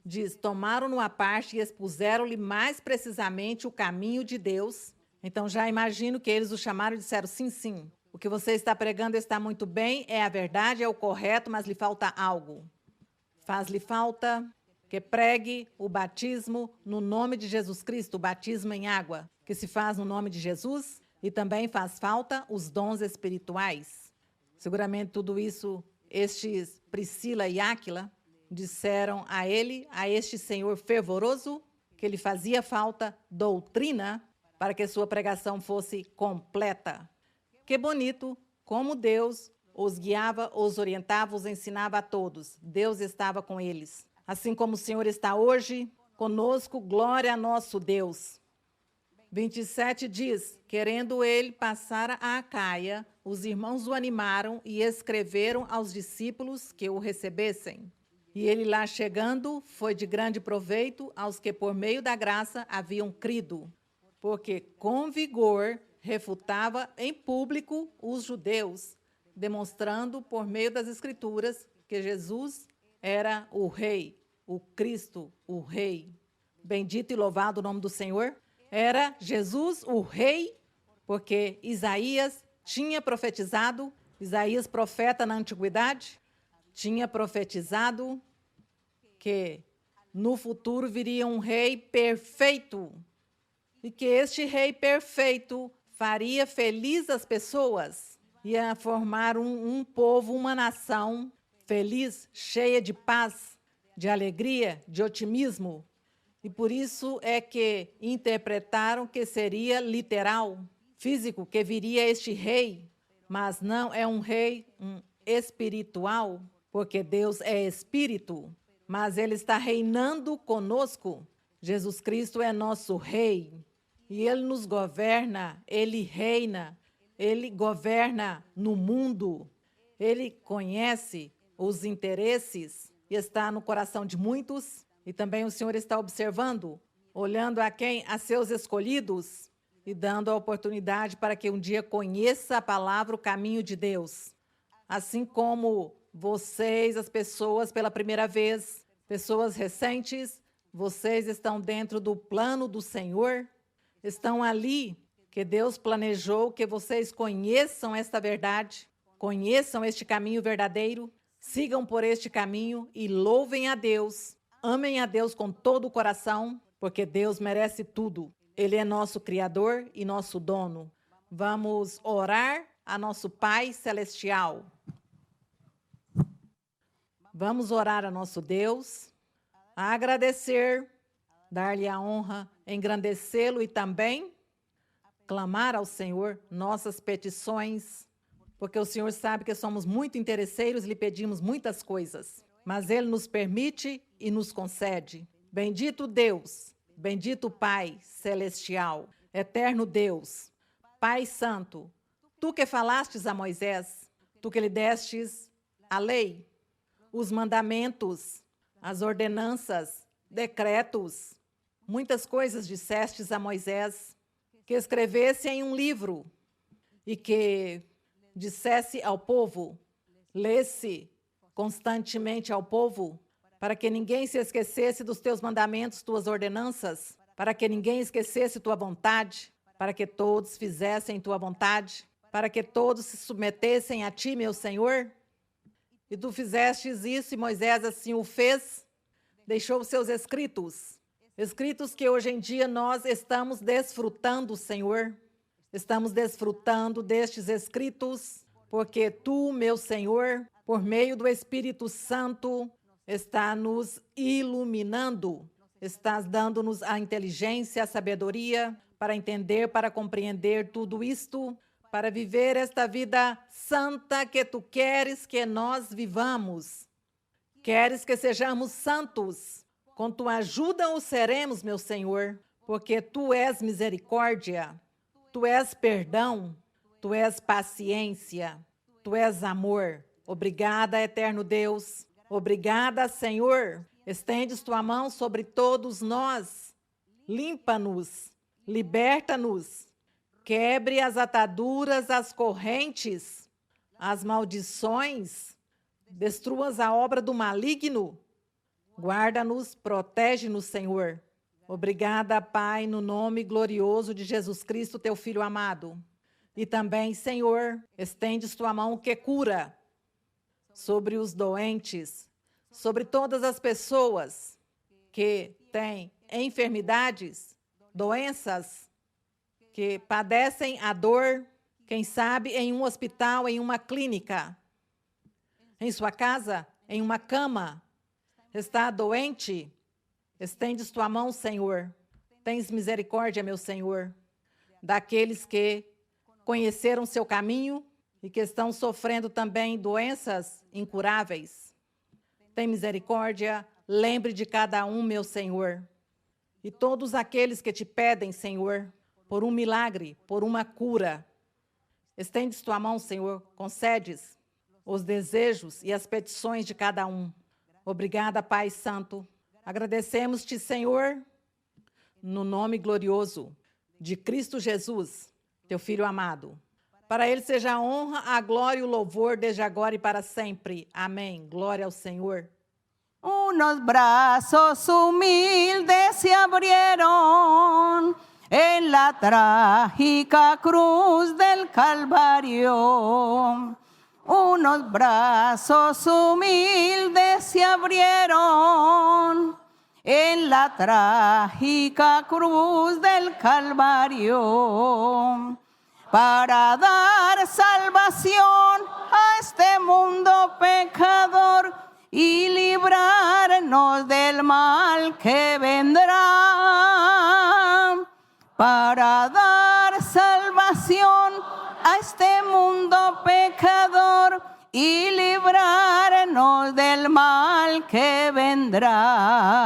diz, tomaram-no à parte e expuseram-lhe mais precisamente o caminho de Deus. Então já imagino que eles o chamaram e disseram, sim, sim, o que você está pregando está muito bem, é a verdade, é o correto, mas lhe falta algo. Faz-lhe falta que pregue o batismo no nome de Jesus Cristo, o batismo em água, que se faz no nome de Jesus, e também faz falta os dons espirituais. Seguramente tudo isso, estes Priscila e Áquila disseram a ele, a este senhor fervoroso, que lhe fazia falta doutrina para que sua pregação fosse completa. Que bonito como Deus os guiava, os orientava, os ensinava a todos. Deus estava com eles. Assim como o Senhor está hoje conosco, glória a nosso Deus. 27 diz, querendo ele passar a Acaia, os irmãos o animaram e escreveram aos discípulos que o recebessem. E ele lá chegando, foi de grande proveito aos que por meio da graça haviam crido, porque com vigor refutava em público os judeus, demonstrando por meio das Escrituras que Jesus era o Rei, o Cristo, o Rei. Bendito e louvado o nome do Senhor. Era Jesus o Rei, porque Isaías tinha profetizado, Isaías, profeta na antiguidade, tinha profetizado que no futuro viria um rei perfeito e que este rei perfeito faria feliz as pessoas, ia formar um povo, uma nação feliz, cheia de paz, de alegria, de otimismo. E por isso é que interpretaram que seria literal, físico, que viria este rei, mas não é um rei espiritual, porque Deus é espírito, mas ele está reinando conosco. Jesus Cristo é nosso rei e ele nos governa, ele reina, ele governa no mundo, ele conhece os interesses e está no coração de muitos. E também o Senhor está observando, olhando a quem? A seus escolhidos e dando a oportunidade para que um dia conheça a palavra, o caminho de Deus. Assim como vocês, as pessoas pela primeira vez, pessoas recentes, vocês estão dentro do plano do Senhor, estão ali que Deus planejou que vocês conheçam esta verdade, conheçam este caminho verdadeiro, sigam por este caminho e louvem a Deus. Amem a Deus com todo o coração, porque Deus merece tudo. Ele é nosso Criador e nosso dono. Vamos orar a nosso Pai Celestial. Vamos orar a nosso Deus, agradecer, dar-lhe a honra, engrandecê-lo e também clamar ao Senhor nossas petições, porque o Senhor sabe que somos muito interesseiros e lhe pedimos muitas coisas, mas Ele nos permite e nos concede. Bendito Deus, bendito Pai Celestial, eterno Deus, Pai Santo, Tu que falastes a Moisés, Tu que lhe destes a lei, os mandamentos, as ordenanças, decretos, muitas coisas dissestes a Moisés, que escrevesse em um livro e que dissesse ao povo, lesse constantemente ao povo, para que ninguém se esquecesse dos teus mandamentos, tuas ordenanças, para que ninguém esquecesse tua vontade, para que todos fizessem tua vontade, para que todos se submetessem a ti, meu Senhor. E tu fizestes isso, e Moisés assim o fez, deixou os seus escritos, escritos que hoje em dia nós estamos desfrutando, Senhor. Estamos desfrutando destes escritos, porque tu, meu Senhor, por meio do Espírito Santo, está nos iluminando, estás dando-nos a inteligência, a sabedoria para entender, para compreender tudo isto, para viver esta vida santa que tu queres que nós vivamos. Queres que sejamos santos. Com tua ajuda o seremos, meu Senhor, porque tu és misericórdia, tu és perdão, tu és paciência, Tu és amor. Obrigada, eterno Deus. Obrigada, Senhor. Estendes tua mão sobre todos nós. Limpa-nos, liberta-nos. Quebre as ataduras, as correntes, as maldições. Destruas a obra do maligno. Guarda-nos, protege-nos, Senhor. Obrigada, Pai, no nome glorioso de Jesus Cristo, teu Filho amado. E também, Senhor, estendes tua mão que cura sobre os doentes, sobre todas as pessoas que têm enfermidades, doenças, que padecem a dor, quem sabe em um hospital, em uma clínica, em sua casa, em uma cama, está doente. Estendes tua mão, Senhor. Tens misericórdia, meu Senhor, daqueles que conheceram seu caminho e que estão sofrendo também doenças incuráveis. Tem misericórdia, lembre de cada um, meu Senhor. E todos aqueles que te pedem, Senhor, por um milagre, por uma cura. Estendes tua mão, Senhor, concedes os desejos e as petições de cada um. Obrigada, Pai Santo. Agradecemos-te, Senhor, no nome glorioso de Cristo Jesus, teu Filho amado. Para ele seja a honra, a glória e o louvor desde agora e para sempre. Amém. Glória ao Senhor. Unos brazos humildes se abrieron en la trágica cruz del Calvario. Unos brazos humildes se abrieron en la trágica cruz del Calvario para dar salvación a este mundo pecador y librarnos del mal que vendrá. Para dar salvación a este mundo pecador y librarnos del mal que vendrá.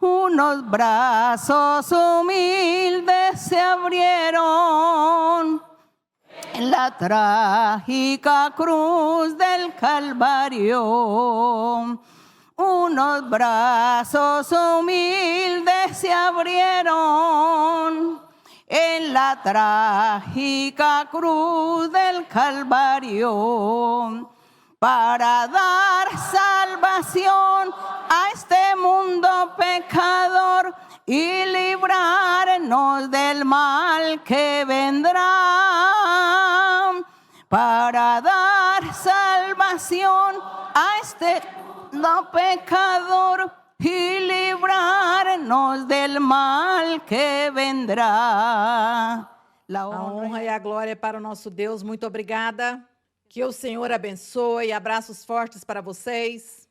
Unos brazos humildes se abrieron en la trágica cruz del Calvario. Unos brazos humildes se abrieron en la trágica cruz del Calvario para dar salvación a este mundo pecador y librarnos del mal que vendrá. Para dar salvación a este mundo pecador y librarnos del mal que vendrá. A honra e a glória é para o nosso Deus. Muito obrigada. Que o Senhor abençoe. Abraços fortes para vocês.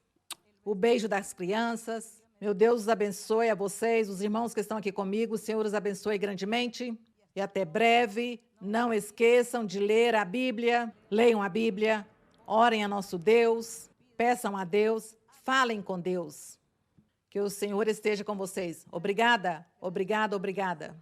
O beijo das crianças. Meu Deus os abençoe a vocês, os irmãos que estão aqui comigo. O Senhor os abençoe grandemente. E até breve. Não esqueçam de ler a Bíblia. Leiam a Bíblia. Orem a nosso Deus. Peçam a Deus. Falem com Deus. Que o Senhor esteja com vocês. Obrigada, obrigada, obrigada.